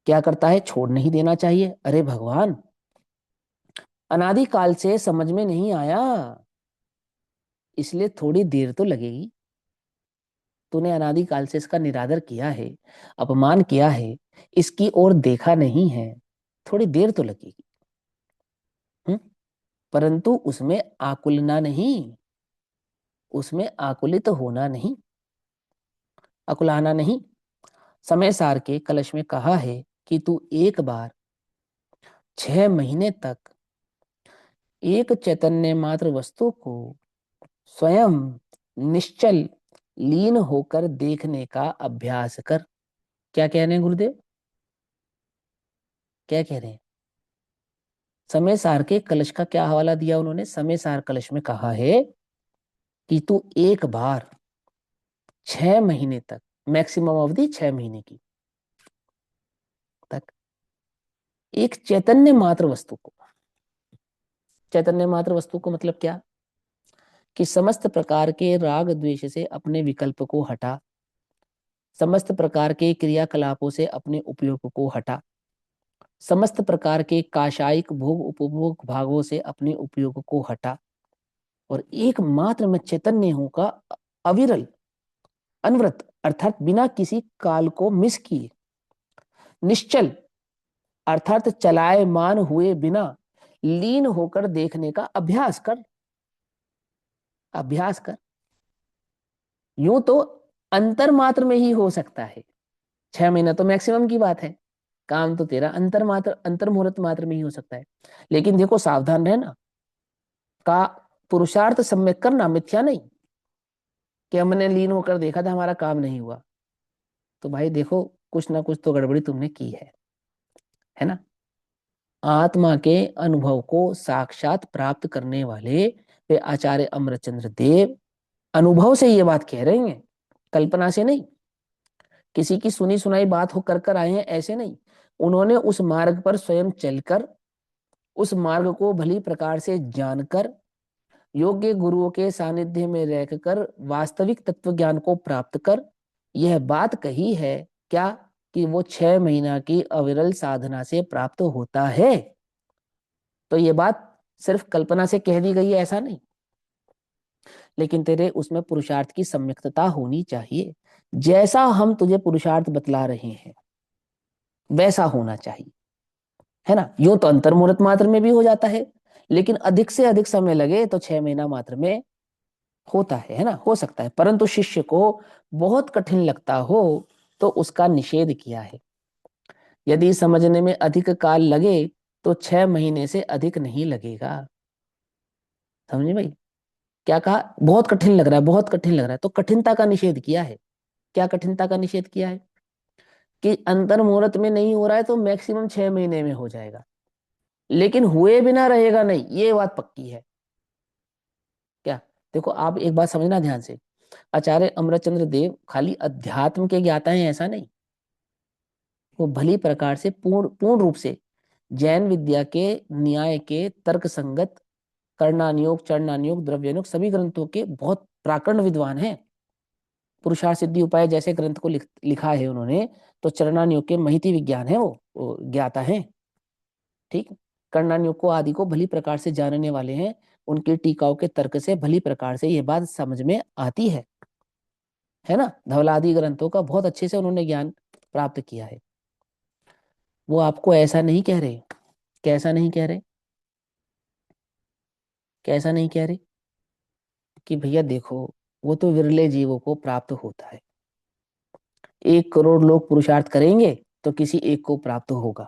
क्या करता है? छोड़ नहीं देना चाहिए। अरे भगवान, अनादिकाल से समझ में नहीं आया, इसलिए थोड़ी देर तो लगेगी। तूने अनादिकाल से इसका निरादर किया है, अपमान किया है, इसकी ओर देखा नहीं है, थोड़ी देर तो लगेगी। परंतु उसमें आकुलना नहीं, उसमें आकुलित होना नहीं, अकुलाना नहीं। समय सार के कलश में कहा है कि तू एक बार 6 महीने तक एक चैतन्य मात्र वस्तु को स्वयं निश्चल लीन होकर देखने का अभ्यास कर। क्या कह रहे हैं गुरुदेव? क्या कह रहे हैं? समय सार के कलश का क्या हवाला दिया उन्होंने? समय सार कलश में कहा है कि तू एक बार 6 महीने तक, मैक्सिमम अवधि 6 महीने की तक, एक चैतन्य मात्र वस्तु को, चैतन्य मात्र वस्तु को मतलब क्या? कि समस्त प्रकार के राग द्वेष से अपने विकल्प को हटा, समस्त प्रकार के क्रियाकलापों से अपने उपयोग को हटा, समस्त प्रकार के काशायिक भोग उपभोग भागों से अपने उपयोग को हटा, और एकमात्र मैं चैतन्य हूं का अविरल, अनवरत, अर्थात बिना किसी काल को मिस किए, निश्चल अर्थात चलायमान हुए बिना लीन होकर देखने का अभ्यास कर, अभ्यास कर। यूं तो अंतर मात्र में ही हो सकता है, 6 महीना तो मैक्सिमम की बात है, काम तो तेरा अंतर मात्र, अंतर मुहूर्त मात्र में ही हो सकता है। लेकिन देखो सावधान रहना, का पुरुषार्थ सम्यक करना, मिथ्या नहीं कि हमने लीन होकर देखा था हमारा काम नहीं हुआ, तो भाई देखो कुछ ना कुछ तो गड़बड़ी तुमने की है ना? आत्मा के अनुभव को साक्षात प्राप्त करने वाले वे आचार्य अमरचंद्र देव अनुभव से ये बात कह रहे हैं, कल्पना से नहीं, किसी की सुनी सुनाई बात हो कर कर आए हैं ऐसे नहीं। उन्होंने उस मार्ग पर स्वयं चलकर, उस मार्ग को भली प्रकार से जानकर, योग्य गुरुओं के सानिध्य में रहकर वास्तविक तत्व ज्ञान को प्राप्त कर यह बात कही है। क्या? कि वो 6 महीना की अविरल साधना से प्राप्त होता है। तो ये बात सिर्फ कल्पना से कह दी गई है ऐसा नहीं, लेकिन तेरे उसमें पुरुषार्थ की सम्यक्तता होनी चाहिए। जैसा हम तुझे पुरुषार्थ बतला रहे हैं वैसा होना चाहिए, है ना। यूं तो अंतर मुहूर्त मात्र में भी हो जाता है, लेकिन अधिक से अधिक समय लगे तो 6 महीना मात्र में होता है ना, हो सकता है। परंतु शिष्य को बहुत कठिन लगता हो तो उसका निषेध किया है। यदि समझने में अधिक काल लगे तो 6 महीने से अधिक नहीं लगेगा। समझे भाई? क्या कहा? बहुत कठिन लग रहा है, बहुत कठिन लग रहा है, तो कठिनता का निषेध किया है। क्या कठिनता का निषेध किया है? कि अंतर मुहूर्त में नहीं हो रहा है तो मैक्सिमम 6 महीने में हो जाएगा, लेकिन हुए बिना रहेगा नहीं, ये बात पक्की है। क्या? देखो आप एक बात समझना ध्यान से, आचार्य अमरचंद्र देव खाली अध्यात्म के ज्ञाता हैं ऐसा नहीं, वो भली प्रकार से पूर्ण पूर्ण रूप से जैन विद्या के न्याय के तर्क संगत कर्णानुयोग चरणानुयोग द्रव्यानुयोग सभी ग्रंथों के बहुत प्राकरण विद्वान हैं। पुरुषार्थ सिद्धि उपाय जैसे ग्रंथ को लिखा है उन्होंने, तो चरणानुयोग के महिति विज्ञान है, वो ज्ञाता है। ठीक। कर्णानुयोग को आदि को भली प्रकार से जानने वाले हैं, उनकी टीकाओं के तर्क से भली प्रकार से यह बात समझ में आती है ना। धवला आदि ग्रंथों का बहुत अच्छे से उन्होंने ज्ञान प्राप्त किया है। वो आपको ऐसा नहीं कह रहे, कैसा नहीं कह रहे, कैसा नहीं कह रहे कि भैया देखो वो तो विरले जीवों को प्राप्त होता है, 1 करोड़ लोग पुरुषार्थ करेंगे तो किसी एक को प्राप्त होगा,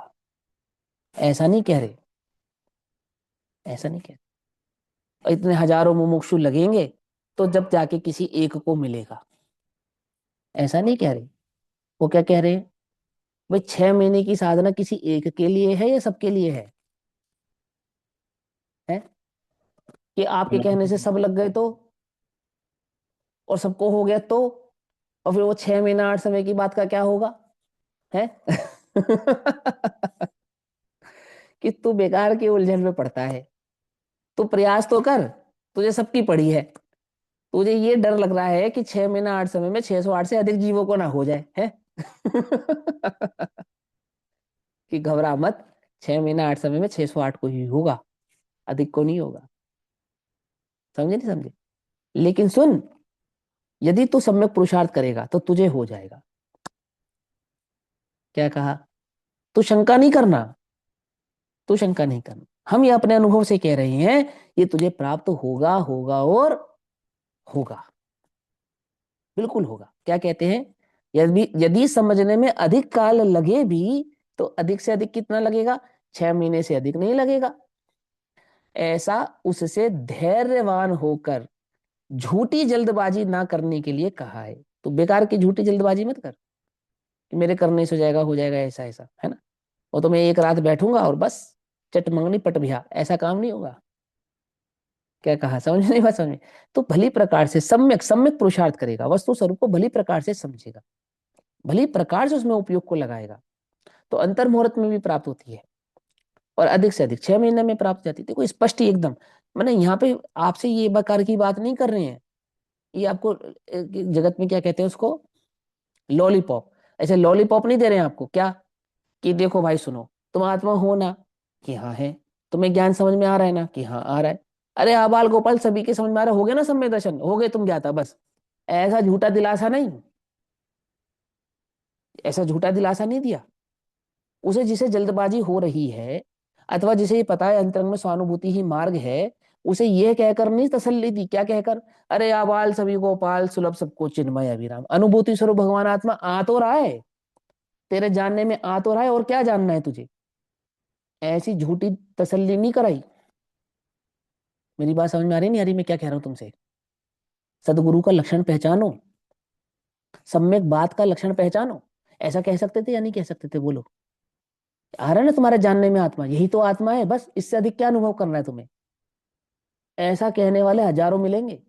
ऐसा नहीं कह रहे, ऐसा नहीं कह रहे। और इतने हजारों मुमुक्षु लगेंगे तो जब जाके किसी एक को मिलेगा, ऐसा नहीं कह रहे। वो क्या कह रहे हैं? भाई 6 महीने की साधना किसी एक के लिए है या सबके लिए है कि आपके कहने से सब लग गए तो, और सबको हो गया तो, और फिर वो 6 महीना 8 समय की बात का क्या होगा है? कि तू बेकार की उलझन में पड़ता है। तू प्रयास तो कर, तुझे सबकी पड़ी है। तुझे ये डर लग रहा है कि 6 महीना 8 समय में 608 से अधिक जीवों को ना हो जाए है। कि घबरा मत, 6 महीना 8 समय में 608 को ही होगा, अधिक को नहीं होगा। समझे नहीं समझे? लेकिन सुन, यदि तू सम्यक पुरुषार्थ करेगा तो तुझे हो जाएगा। क्या कहा? तू शंका नहीं करना, तू शंका नहीं करना, हम ये अपने अनुभव से कह रहे हैं, ये तुझे प्राप्त होगा, होगा और होगा, बिल्कुल होगा। क्या कहते हैं? यदि यदि समझने में अधिक काल लगे भी तो अधिक से अधिक कितना लगेगा? 6 महीने से अधिक नहीं लगेगा। ऐसा उससे धैर्यवान होकर झूठी जल्दबाजी ना करने के लिए कहा है। तो बेकार की झूठी जल्दबाजी मत कर कि मेरे करने से हो जाएगा ऐसा ऐसा, है ना। और तो मैं एक रात बैठूंगा और बस चट मंगनी पट भिया, ऐसा काम नहीं होगा। क्या कहा? समझ नहीं बात? समझ में? तो भली प्रकार से सम्यक सम्यक पुरुषार्थ करेगा, वस्तु स्वरूप को भली प्रकार से समझेगा, भली प्रकार से उसमें उपयोग को लगाएगा, तो अंतर मुहूर्त में भी प्राप्त होती है, और अधिक से अधिक 6 महीने में प्राप्त हो जाती है। देखो स्पष्ट ही एकदम, मैंने यहाँ पे आपसे ये बकार की बात नहीं कर रहे हैं। ये आपको जगत में क्या कहते हैं उसको, लॉलीपॉप। ऐसे लॉलीपॉप नहीं दे रहे हैं आपको क्या, कि देखो भाई सुनो, तुम आत्मा हो ना, कि हाँ है। तुम्हें ज्ञान समझ में आ रहा है ना, कि हाँ आ रहा है। अरे आबाल गोपाल सभी के समझ में आ रहा है, हो गया ना सम्यक दर्शन, हो गए तुम ज्ञाता, बस। ऐसा झूठा दिलासा नहीं, ऐसा झूठा दिलासा नहीं दिया उसे। जिसे जल्दबाजी हो रही है, अथवा जिसे ये पता है अंतरंग में स्वानुभूति ही मार्ग है, उसे यह कहकर नहीं तसल्ली दी। क्या कहकर? अरे आबाल सभी गोपाल सुलभ सबको चिन्मय अभिराम, अनुभूति स्वरूप भगवान आत्मा आ तो रहा है, तेरे जानने में आ तो रहा है, और क्या जानना है तुझे? ऐसी झूठी तसल्ली नहीं कराई। मेरी बात समझ में आ रही नहीं आ रही, मैं क्या कह रहा हूं तुमसे? सदगुरु का लक्षण पहचानो, सम्यक बात का लक्षण पहचानो। ऐसा कह सकते थे या नहीं कह सकते थे? बोलो। आ रहा है ना तुम्हारे जानने में आत्मा, यही तो आत्मा है, बस इससे अधिक क्या अनुभव करना है तुम्हें? ऐसा कहने वाले हजारों मिलेंगे,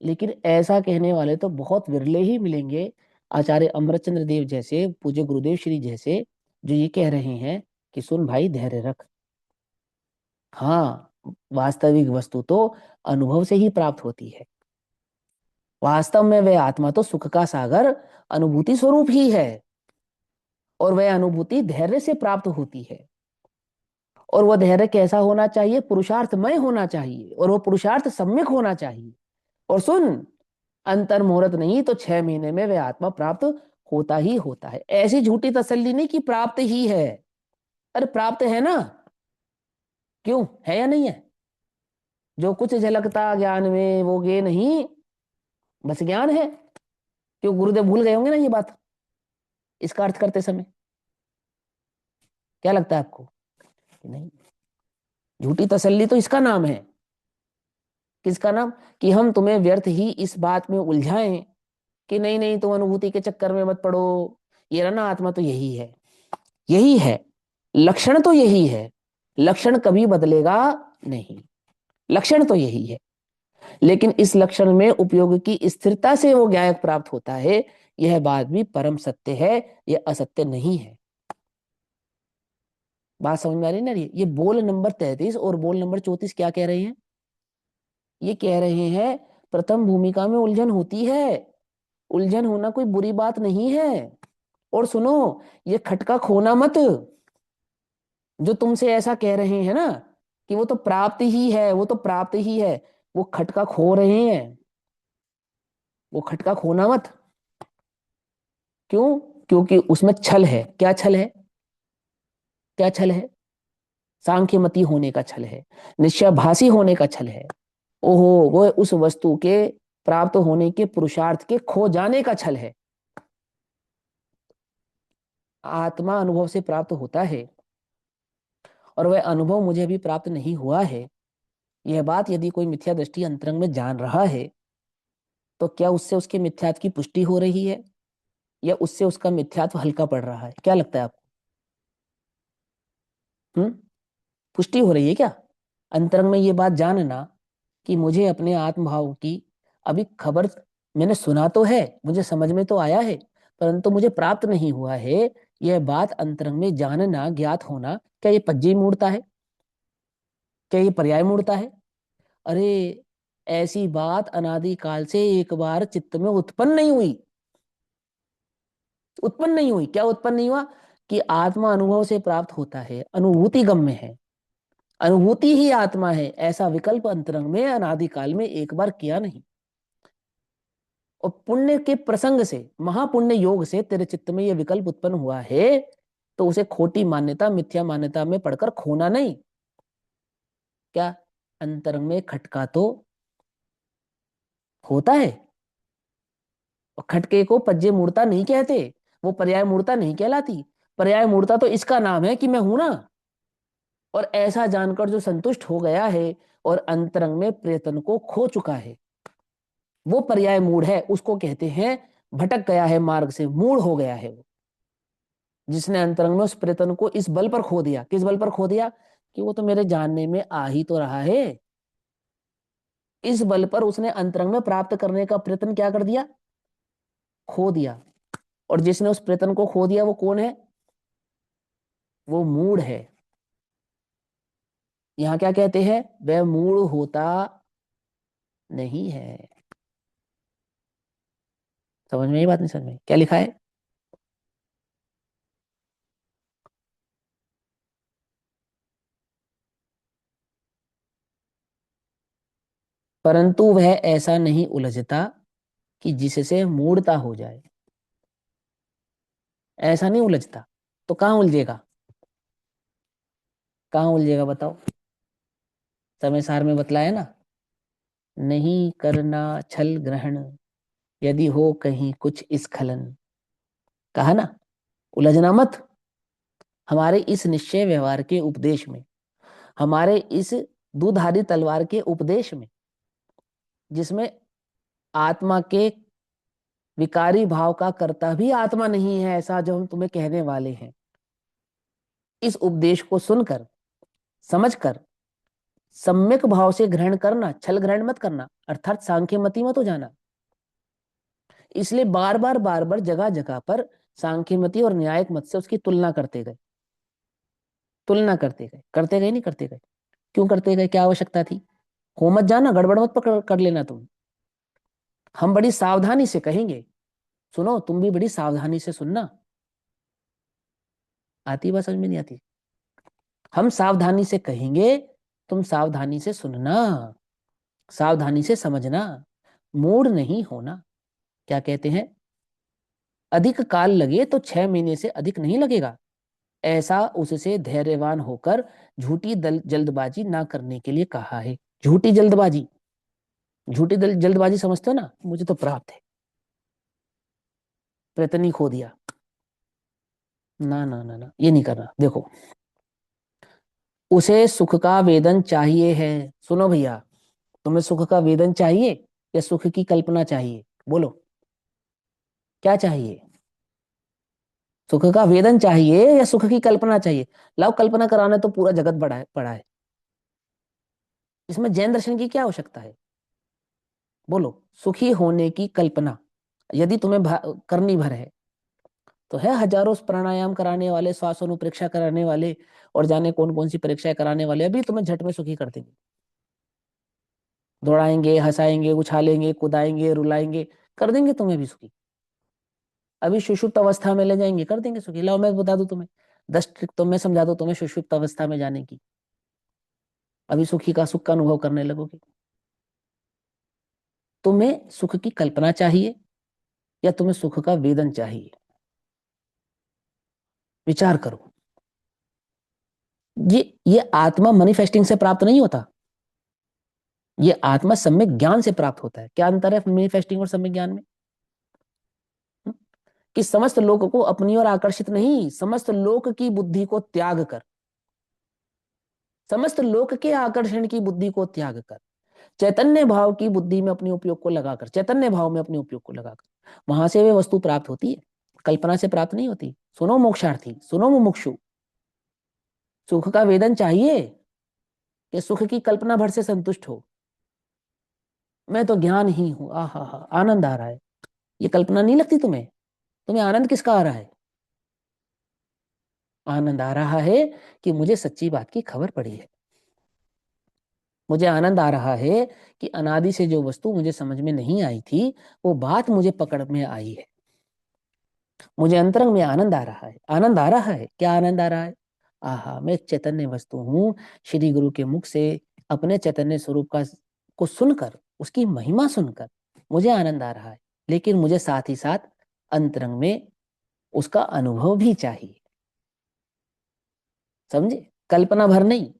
लेकिन ऐसा कहने वाले तो बहुत विरले ही मिलेंगे। आचार्य अमरचंद्र देव जैसे, पूज्य गुरुदेव श्री जैसे, जो ये कह रहे हैं कि सुन भाई धैर्य रख। हाँ, वास्तविक वस्तु तो अनुभव से ही प्राप्त होती है। वास्तव में वह आत्मा तो सुख का सागर अनुभूति स्वरूप ही है। और वह अनुभूति धैर्य से प्राप्त होती है। और वह धैर्य कैसा होना चाहिए? पुरुषार्थमय होना चाहिए, और वो पुरुषार्थ सम्यक होना चाहिए। और सुन, अंतर मुहूर्त नहीं तो 6 महीने में वह आत्मा प्राप्त होता ही होता है। ऐसी झूठी तसल्ली नहीं कि प्राप्त ही है। अरे प्राप्त है ना, क्यों है या नहीं है? जो कुछ झलकता ज्ञान में वो गे नहीं, बस ज्ञान है। क्यों गुरुदेव भूल गए होंगे ना ये बात इसका अर्थ करते समय? क्या लगता है आपको कि नहीं? झूठी तसल्ली तो इसका नाम है। किसका नाम? कि हम तुम्हें व्यर्थ ही इस बात में उलझाएं कि नहीं नहीं तुम अनुभूति के चक्कर में मत पड़ो, ये रहा ना आत्मा तो यही है, यही है, लक्षण तो यही है, लक्षण कभी बदलेगा नहीं, लक्षण तो यही है। लेकिन इस लक्षण में उपयोग की स्थिरता से वो ज्ञायक प्राप्त होता है, यह बात भी परम सत्य है, यह असत्य नहीं है। बात समझ में आ रही ना? ये बोल नंबर 33 और बोल नंबर 34 क्या कह रहे हैं? ये कह रहे हैं प्रथम भूमिका में उलझन होती है, उलझन होना कोई बुरी बात नहीं है। और सुनो, ये खटका खोना मत। जो तुमसे ऐसा कह रहे हैं ना कि वो तो प्राप्त ही है, वो तो प्राप्त ही है, वो खटका खो रहे हैं। वो खटका खोना मत। क्यों? क्योंकि उसमें छल है। क्या छल है? क्या छल है? सांख्यमती होने का छल है, निश्चयभासी होने का छल है। ओहो, वो उस वस्तु के प्राप्त होने के पुरुषार्थ के खो जाने का छल है। आत्मा अनुभव से प्राप्त होता है, और वह अनुभव मुझे अभी प्राप्त नहीं हुआ है। यह बात यदि कोई मिथ्या दृष्टि अंतरंग में जान रहा है, तो क्या उससे उसके मिथ्यात्व की पुष्टि हो रही है, या उससे उसका मिथ्यात्व हल्का पड़ रहा है? क्या लगता है आपको? हम्म? पुष्टि हो रही है क्या? अंतरंग में ये बात जानना कि मुझे अपने आत्मभाव की अभी खबर, मैंने सुना तो है, मुझे समझ में तो आया है, परंतु मुझे प्राप्त नहीं हुआ है। यह बात अंतरंग में जानना, ज्ञात होना, क्या ये पज्जी मूर्ता है? क्या ये पर्याय मूर्ता है? अरे ऐसी बात अनादि काल से एक बार चित्त में उत्पन्न नहीं हुई। उत्पन्न नहीं हुई। क्या उत्पन्न नहीं हुआ? कि आत्मा अनुभव से प्राप्त होता है, अनुभूति गम्य है, अनुभूति ही आत्मा है, ऐसा विकल्प अंतरंग में अनादि काल में एक बार किया नहीं। और पुण्य के प्रसंग से, महापुण्य योग से तेरे चित्त में यह विकल्प उत्पन्न हुआ है, तो उसे खोटी मान्यता, मिथ्या मान्यता में पढ़कर खोना नहीं। क्या? अंतरंग में खटका तो होता है, और खटके को पज्जे मूर्ता नहीं कहते, वो पर्याय मूर्ता नहीं कहलाती। पर्याय मूर्ता तो इसका नाम है कि मैं हूं ना। और ऐसा जानकर जो संतुष्ट हो गया है और अंतरंग में प्रयत्न को खो चुका है, वो पर्याय मूढ़ है। उसको कहते हैं भटक गया है मार्ग से, मूढ़ हो गया है वो, जिसने अंतरंग में उस प्रयत्न को इस बल पर खो दिया। किस बल पर खो दिया? कि वो तो मेरे जानने में आ ही तो रहा है। इस बल पर उसने अंतरंग में प्राप्त करने का प्रयत्न क्या कर दिया? खो दिया। और जिसने उस प्रयत्न को खो दिया वो कौन है? वो मूढ़ है। यहां क्या कहते हैं? वह मूढ़ होता नहीं है। समझ में? ये बात नहीं समझ में? क्या लिखा है? परंतु वह ऐसा नहीं उलझता कि जिससे मूढ़ता हो जाए। ऐसा नहीं उलझता। तो कहाँ उलझेगा? कहाँ उलझेगा बताओ? समय सार में बतलाया ना, नहीं करना छल ग्रहण, यदि हो कहीं कुछ स्खलन। कहा ना, उलझना मत। हमारे इस निश्चय व्यवहार के उपदेश में, हमारे इस दुधारी तलवार के उपदेश में, जिसमें आत्मा के विकारी भाव का कर्ता भी आत्मा नहीं है, ऐसा जो हम तुम्हें कहने वाले हैं, इस उपदेश को सुनकर, समझकर, सम्यक भाव से ग्रहण करना, छल ग्रहण मत करना, अर्थात सांख्य मति मत हो जाना। इसलिए बार बार जगह जगह पर सांख्यमति और न्यायिक मत से उसकी तुलना करते गए, तुलना करते गए नहीं करते गए। क्यों करते गए? क्या आवश्यकता थी? हो मत जाना, गड़बड़ मत पकड़ कर लेना तुम। हम बड़ी सावधानी से कहेंगे, सुनो तुम भी बड़ी सावधानी से सुनना। आती बात समझ में नहीं आती? हम सावधानी से कहेंगे, तुम सावधानी से सुनना, सावधानी से समझना, मूड नहीं होना। क्या कहते हैं? अधिक काल लगे तो 6 महीने से अधिक नहीं लगेगा, ऐसा उससे धैर्यवान होकर झूठी जल्दबाजी ना करने के लिए कहा है। झूठी जल्दबाजी, झूठी जल्दबाजी समझते हो ना? मुझे तो प्राप्त है, प्रयत्न खो दिया। ना ना ना ना, ये नहीं करना। देखो, उसे सुख का वेदन चाहिए है। सुनो भैया, तुम्हें सुख का वेदन चाहिए या सुख की कल्पना चाहिए? बोलो, क्या चाहिए? सुख का वेदन चाहिए या सुख की कल्पना चाहिए? लाओ, कल्पना कराने तो पूरा जगत पड़ा है। इसमें जैन दर्शन की क्या आवश्यकता है? बोलो, सुखी होने की कल्पना यदि तुम्हें करनी भर है तो है हजारों प्राणायाम कराने वाले, श्वासोनुप्रेक्षा कराने वाले, और जाने कौन कौन सी परीक्षाएं कराने वाले, अभी तुम्हें झट में सुखी कर देंगे। दौड़ाएंगे, हंसाएंगे, उछालेंगे, कुदाएंगे, रुलाएंगे, कर देंगे तुम्हें भी सुखी। अभी सुषुप्त अवस्था में ले जाएंगे, कर देंगे सुखी। लाओ मैं बता दूं तुम्हें 10 ट्रिक, तो मैं समझा दूं तुम्हें सुषुप्त अवस्था में जाने की। अभी सुखी का, सुख का अनुभव करने लगोगे। तुम्हें सुख की कल्पना चाहिए या तुम्हें सुख का वेदन चाहिए? विचार करो। ये आत्मा मैनिफेस्टिंग से प्राप्त नहीं होता, ये आत्मा सम्यक ज्ञान से प्राप्त होता है। क्या अंतर है मैनिफेस्टिंग और सम्यक ज्ञान में? हम्म? कि समस्त लोक को अपनी ओर आकर्षित नहीं, समस्त लोक की बुद्धि को त्याग कर, समस्त लोक के आकर्षण की बुद्धि को त्याग कर, चैतन्य भाव की बुद्धि में अपने उपयोग को लगाकर, चैतन्य भाव में अपने उपयोग को लगाकर वहां से वे वस्तु प्राप्त होती है, कल्पना से प्राप्त नहीं होती। सुनो मोक्षार्थी, सुनो मुमुक्षु, सुख का वेदन चाहिए कि सुख की कल्पना भर से संतुष्ट हो? मैं तो ज्ञान ही हूं, आहा हा, आनंद आ रहा है, ये कल्पना नहीं लगती तुम्हें? तुम्हें आनंद किसका आ रहा है? आनंद आ रहा है कि मुझे सच्ची बात की खबर पड़ी है। मुझे आनंद आ रहा है कि अनादि से जो वस्तु मुझे समझ में नहीं आई थी, वो बात मुझे पकड़ में आई है। मुझे अंतरंग में आनंद आ रहा है। आनंद आ रहा है, क्या आनंद आ रहा है? आहा, मैं एक चैतन्य वस्तु हूँ। श्री गुरु के मुख से अपने चैतन्य स्वरूप का को सुनकर, उसकी महिमा सुनकर मुझे आनंद आ रहा है। लेकिन मुझे साथ ही साथ अंतरंग में उसका अनुभव भी चाहिए। समझे? कल्पना भर नहीं।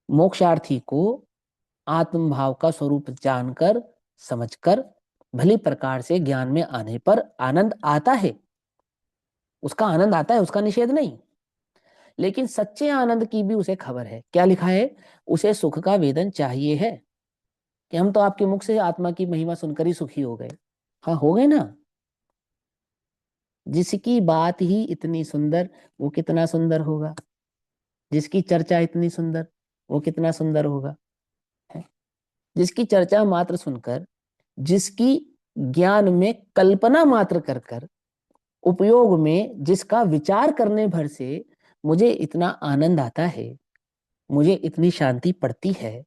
मोक्षार्थी को आत्म भाव का स्वरूप जानकर, समझकर, भली प्रकार से ज्ञान में आने पर आनंद आता है। उसका आनंद आता है, उसका निषेध नहीं। लेकिन सच्चे आनंद की भी उसे खबर है। क्या लिखा है? उसे सुख का वेदन चाहिए है, कि हम तो आपके मुख से आत्मा की महिमा सुनकर ही सुखी हो गए। हाँ, हो गए ना। जिसकी बात ही इतनी सुंदर, वो कितना सुंदर होगा। जिसकी चर्चा इतनी सुंदर, वो कितना सुंदर होगा। है? जिसकी चर्चा मात्र सुनकर, जिसकी ज्ञान में कल्पना मात्र कर कर, उपयोग में जिसका विचार करने भर से मुझे इतना आनंद आता है, मुझे इतनी शांति पड़ती है,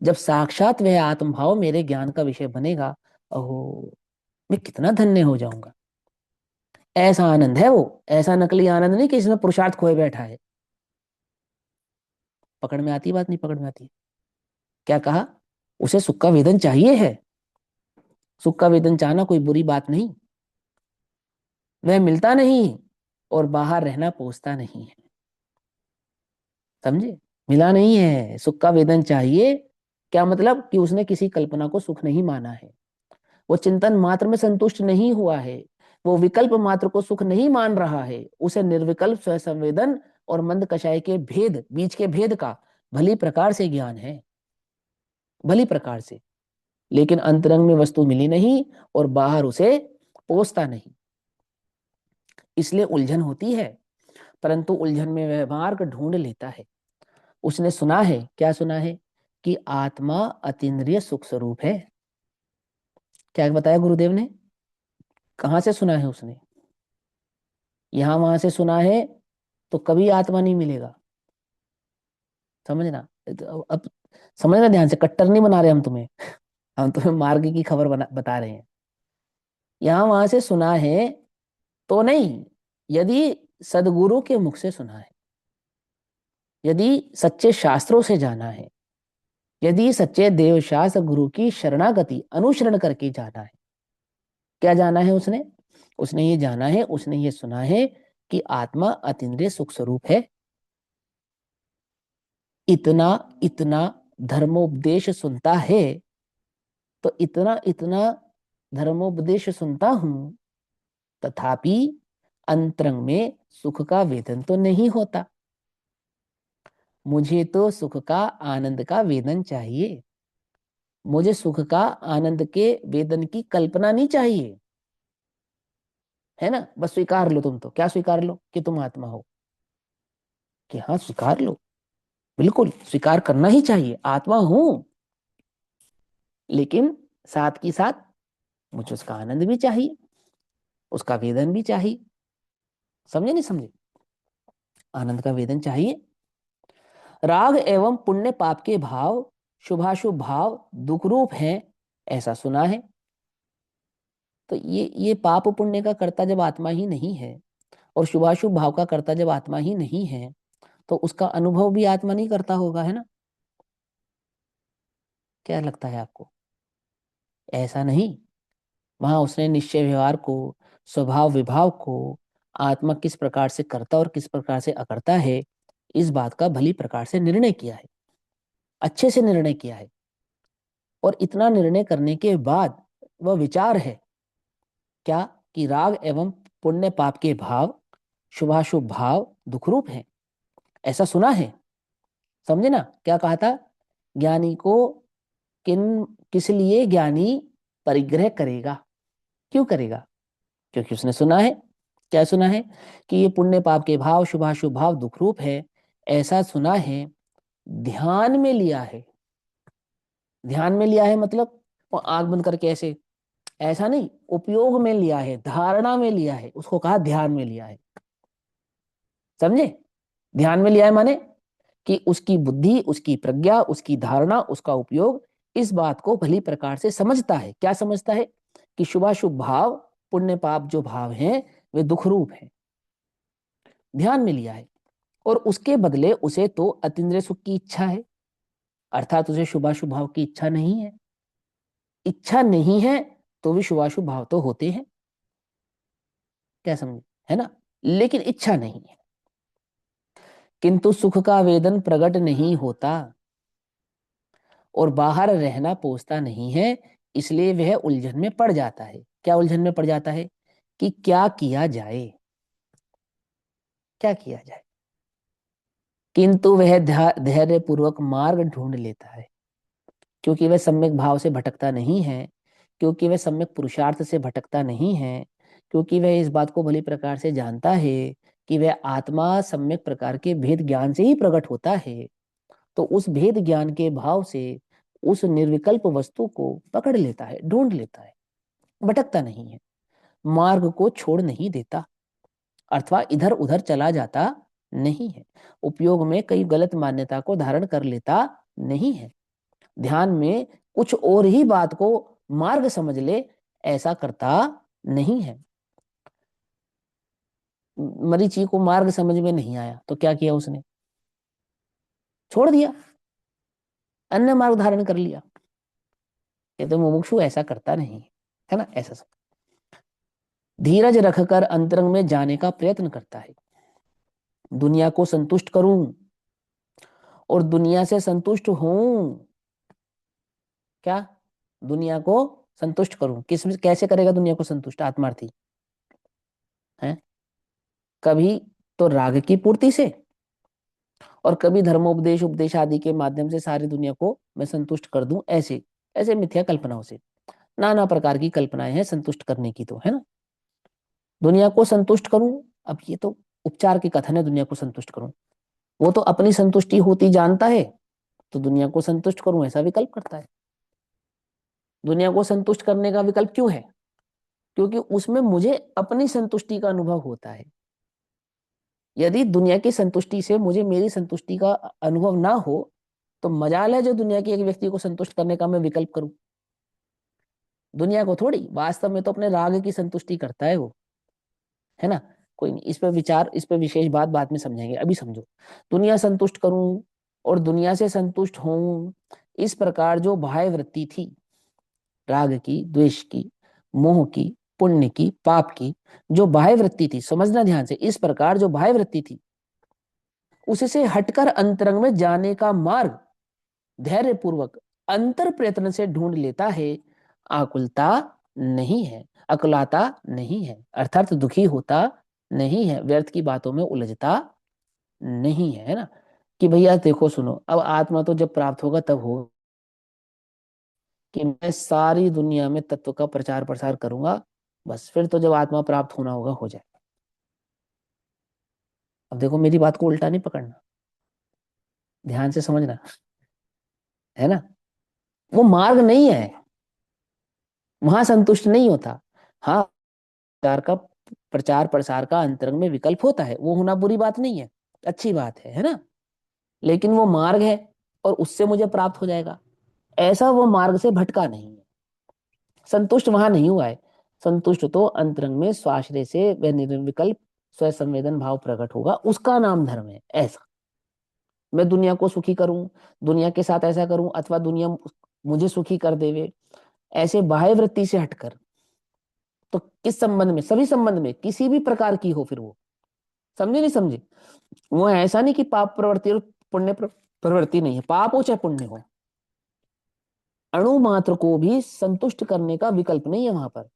जब साक्षात वह आत्मभाव मेरे ज्ञान का विषय बनेगा, ओहो, मैं कितना धन्य हो जाऊंगा। ऐसा आनंद है वो, ऐसा नकली आनंद नहीं कि इसमें पुरुषार्थ खोए बैठा है। पकड़ में आती बात? नहीं पकड़ में आती? क्या कहा? उसे सुख का वेदन चाहिए है। सुख का वेदन चाहना कोई बुरी बात नहीं, वह मिलता नहीं और बाहर रहना पोसता नहीं है। समझे? मिला नहीं है, सुख का वेदन चाहिए। क्या मतलब? कि उसने किसी कल्पना को सुख नहीं माना है, वो चिंतन मात्र में संतुष्ट नहीं हुआ है, वो विकल्प मात्र को सुख नहीं मान रहा है। उसे निर्विकल्प स्वसंवेदन और मंद कषाय के भेद, बीच के भेद का भली प्रकार से ज्ञान है, भली प्रकार से। लेकिन अंतरंग में वस्तु मिली नहीं और बाहर उसे पोसता नहीं, इसलिए उलझन होती है। परंतु उलझन में वह मार्ग ढूंढ लेता है। उसने सुना है, क्या सुना है? कि आत्मा अतीन्द्रिय सुख स्वरूप है। क्या बताया गुरुदेव ने? कहां से सुना है उसने? यहां वहां से सुना है तो कभी आत्मा नहीं मिलेगा। समझना। तो अब समझना ध्यान से, कट्टर नहीं बना रहे हम तुम्हें। हम तुम्हें मार्ग की खबर बता रहे हैं। यहां वहां से सुना है तो नहीं। यदि सदगुरु के मुख से सुना है, यदि सच्चे शास्त्रों से जाना है, यदि सच्चे देवशास्त्र गुरु की शरणागति अनुसरण करके जाना है, क्या जाना है उसने? उसने ये जाना है, उसने ये सुना है कि आत्मा अतीन्द्रिय सुख स्वरूप है। इतना इतना धर्मोपदेश सुनता है, तो इतना इतना धर्मोपदेश सुनता हूं, तथापि अंतरंग में सुख का वेदन तो नहीं होता। मुझे तो सुख का, आनंद का वेदन चाहिए। मुझे सुख का, आनंद के वेदन की कल्पना नहीं चाहिए, है ना। बस स्वीकार लो, तुम तो क्या स्वीकार लो कि तुम आत्मा हो, कि हाँ स्वीकार लो, बिल्कुल स्वीकार करना ही चाहिए, आत्मा हूं। लेकिन साथ की साथ मुझे उसका आनंद भी चाहिए, उसका वेदन भी चाहिए। समझे नहीं समझे? आनंद का वेदन चाहिए। राग एवं पुण्य पाप के भाव, शुभाशुभ भाव दुख रूप हैं, ऐसा सुना है। तो ये पाप पुण्य का कर्ता जब आत्मा ही नहीं है, और शुभाशुभ भाव का कर्ता जब आत्मा ही नहीं है, तो उसका अनुभव भी आत्मा नहीं करता होगा, है ना। क्या लगता है आपको? ऐसा नहीं। वहां उसने निश्चय व्यवहार को, स्वभाव विभाव को, आत्मा किस प्रकार से करता और किस प्रकार से अकर्ता है, इस बात का भली प्रकार से निर्णय किया है, अच्छे से निर्णय किया है। और इतना निर्णय करने के बाद वह विचार है क्या, कि राग एवं पुण्य पाप के भाव, शुभाशुभ भाव दुखरूप हैं, ऐसा सुना है। समझे ना क्या कहा था? ज्ञानी को किन किस लिए ज्ञानी परिग्रह करेगा, क्यों करेगा? क्योंकि उसने सुना है। क्या सुना है? कि ये पुण्य पाप के भाव, शुभाशुभ भाव दुखरूप है, ऐसा सुना है, ध्यान में लिया है। ध्यान में लिया है मतलब वो आंख बंद करके ऐसे, ऐसा नहीं, उपयोग में लिया है, धारणा में लिया है, उसको कहा ध्यान में लिया है। समझे? ध्यान में लिया है माने कि उसकी बुद्धि, उसकी प्रज्ञा, उसकी धारणा, उसका उपयोग इस बात को भली प्रकार से समझता है। क्या समझता है? कि शुभाशुभ भाव, पुण्य पाप जो भाव हैं वे दुख रूप हैं, ध्यान में लिया है। और उसके बदले उसे तो अतीन्द्रिय सुख की इच्छा है, अर्थात उसे शुभाशुभ भाव की इच्छा नहीं है। इच्छा नहीं है तो भी शुभाशुभ भाव तो होते हैं, क्या समझे, है ना। लेकिन इच्छा नहीं है, किंतु सुख का वेदन प्रकट नहीं होता और बाहर रहना पोसता नहीं है, इसलिए वह उलझन में पड़ जाता है। क्या उलझन में पड़ जाता है? कि क्या किया जाए, क्या किया जाए। किंतु वह धैर्य पूर्वक मार्ग ढूंढ लेता है, क्योंकि वह सम्यक भाव से भटकता नहीं है, क्योंकि वह सम्यक पुरुषार्थ से भटकता नहीं है, क्योंकि वह इस बात को भली प्रकार से जानता है कि वह आत्मा सम्यक प्रकार के भेद ज्ञान से ही प्रकट होता है। तो उस भेद ज्ञान के भाव से उस निर्विकल्प वस्तु को पकड़ लेता है, ढूंढ लेता है, भटकता नहीं है, मार्ग को छोड़ नहीं देता, अथवा इधर उधर चला जाता नहीं है, उपयोग में कई गलत मान्यता को धारण कर लेता नहीं है, ध्यान में कुछ और ही बात को मार्ग समझ ले, ऐसा करता नहीं है। मरीचि को मार्ग समझ में नहीं आया तो क्या किया उसने? छोड़ दिया, अन्य मार्ग धारण कर लिया। ये तो मुमुक्षु ऐसा करता नहीं है ना, ऐसा सब धीरज रखकर अंतरंग में जाने का प्रयत्न करता है। दुनिया को संतुष्ट करूं और दुनिया से संतुष्ट हूं। क्या? दुनिया को संतुष्ट करूं, किस कैसे करेगा दुनिया को संतुष्ट आत्मार्थी? है कभी तो राग की पूर्ति से, और कभी धर्मोपदेश, उपदेश आदि के माध्यम से सारी दुनिया को मैं संतुष्ट कर दूं, ऐसे ऐसे मिथ्या कल्पनाओं से। नाना प्रकार की कल्पनाएं हैं संतुष्ट करने की, तो है ना। दुनिया को संतुष्ट करूं, अब ये तो उपचार के कथन है, दुनिया को संतुष्ट करूं। वो तो अपनी संतुष्टि होती जानता है, तो दुनिया को संतुष्ट करूं ऐसा विकल्प करता है। दुनिया को संतुष्ट करने का विकल्प क्यों है? क्योंकि उसमें मुझे अपनी संतुष्टि का अनुभव होता है। यदि दुनिया की संतुष्टि से मुझे मेरी संतुष्टि का अनुभव ना हो, तो मजाल है जो दुनिया के एक व्यक्ति को संतुष्ट करने का मैं विकल्प करूं। दुनिया को थोड़ी, वास्तव में तो अपने राग की संतुष्टि करता है वो, है ना। कोई नहीं, इस पर विचार, इस पर विशेष बात बाद में समझेंगे, अभी समझो। दुनिया संतुष्ट करूं और दुनिया से संतुष्ट होऊं, इस प्रकार जो बाह्य वृत्ति थी, राग की, द्वेष की, मोह की, पुण्य की, पाप की, जो बाह्य वृत्ति थी, समझना ध्यान से, इस प्रकार जो बाह्य वृत्ति थी, उससे हटकर अंतरंग में जाने का मार्ग धैर्य पूर्वक अंतर प्रयत्न से ढूंढ लेता है। आकुलता नहीं है, अकुलाता नहीं है, अर्थात दुखी होता नहीं है, व्यर्थ की बातों में उलझता नहीं है, है ना। कि भैया देखो सुनो, अब आत्मा तो जब प्राप्त होगा तब हो कि मैं सारी दुनिया में तत्व का प्रचार प्रसार करूंगा, बस फिर तो जब आत्मा प्राप्त होना होगा हो जाए। अब देखो मेरी बात को उल्टा नहीं पकड़ना, ध्यान से समझना, है ना। वो मार्ग नहीं है, वहां संतुष्ट नहीं होता। हाँ, प्रचार का, प्रचार प्रसार का अंतरंग में विकल्प होता है, वो होना बुरी बात नहीं है, अच्छी बात है ना। लेकिन वो मार्ग है और उससे मुझे प्राप्त हो जाएगा, ऐसा वो मार्ग से भटका नहीं है, संतुष्ट वहां नहीं हुआ है। संतुष्ट तो अंतरंग में स्वाश्रय से वह निर्विकल्प स्व संवेदन भाव प्रकट होगा, उसका नाम धर्म है। ऐसा मैं दुनिया को सुखी करूं, दुनिया के साथ ऐसा करूं, अथवा दुनिया मुझे सुखी कर देवे, ऐसे बाह्य वृत्ति से हटकर, तो किस संबंध में, सभी संबंध में, किसी भी प्रकार की हो फिर वो, समझे नहीं समझे। वो ऐसा नहीं कि पाप प्रवृत्ति और पुण्य प्रवृत्ति नहीं है, पाप हो चाहे पुण्य हो, अणु मात्र को भी संतुष्ट करने का विकल्प नहीं है वहां पर,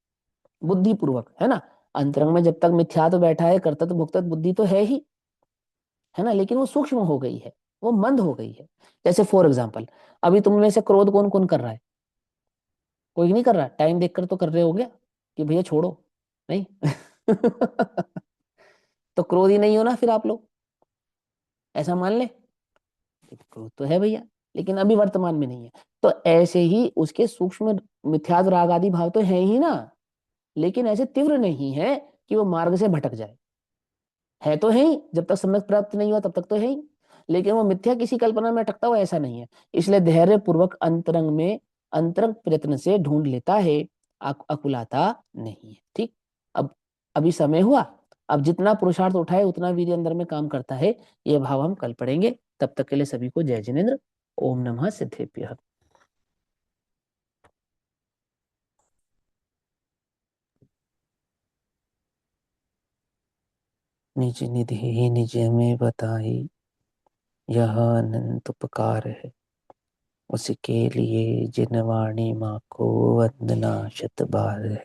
बुद्धिपूर्वक, है ना। अंतरंग में जब तक मिथ्या तो बैठा है, कर्तव्य भुगतत बुद्धि तो है ही, है ना, लेकिन वो सूक्ष्म हो गई है, वो मंद हो गई है। जैसे फॉर एग्जाम्पल, अभी तुम में से क्रोध कौन कौन कर रहा है? कोई नहीं कर रहा, टाइम देखकर तो कर रहे हो गया कि भैया छोड़ो, नहीं। तो क्रोध ही नहीं हो ना फिर आप लोग, ऐसा मान ले, क्रोध तो है भैया, लेकिन अभी वर्तमान में नहीं है। तो ऐसे ही उसके सूक्ष्म मिथ्यात्व राग आदि भाव तो है ही ना, लेकिन ऐसे तीव्र नहीं है कि वो मार्ग से भटक जाए। है तो है ही, जब तक सम्यक प्राप्त नहीं हुआ तब तक तो है ही, लेकिन वो मिथ्या किसी कल्पना में अटकता हुआ ऐसा नहीं है। इसलिए धैर्य पूर्वक अंतरंग में, अंतरंग प्रयत्न से ढूंढ लेता है, अकुलाता नहीं है। ठीक। अब अभी समय हुआ, अब जितना पुरुषार्थ उठाए उतना वीर्य अंदर में काम करता है, ये भाव हम कल पढ़ेंगे। तब तक के लिए सभी को जय जिनेन्द्र। ओम नमः सिद्धेभ्यः। निज निधि निज में बताई, यह अनंत उपकार है, उसके लिए जिन वाणी माँ को वंदना शत बार है।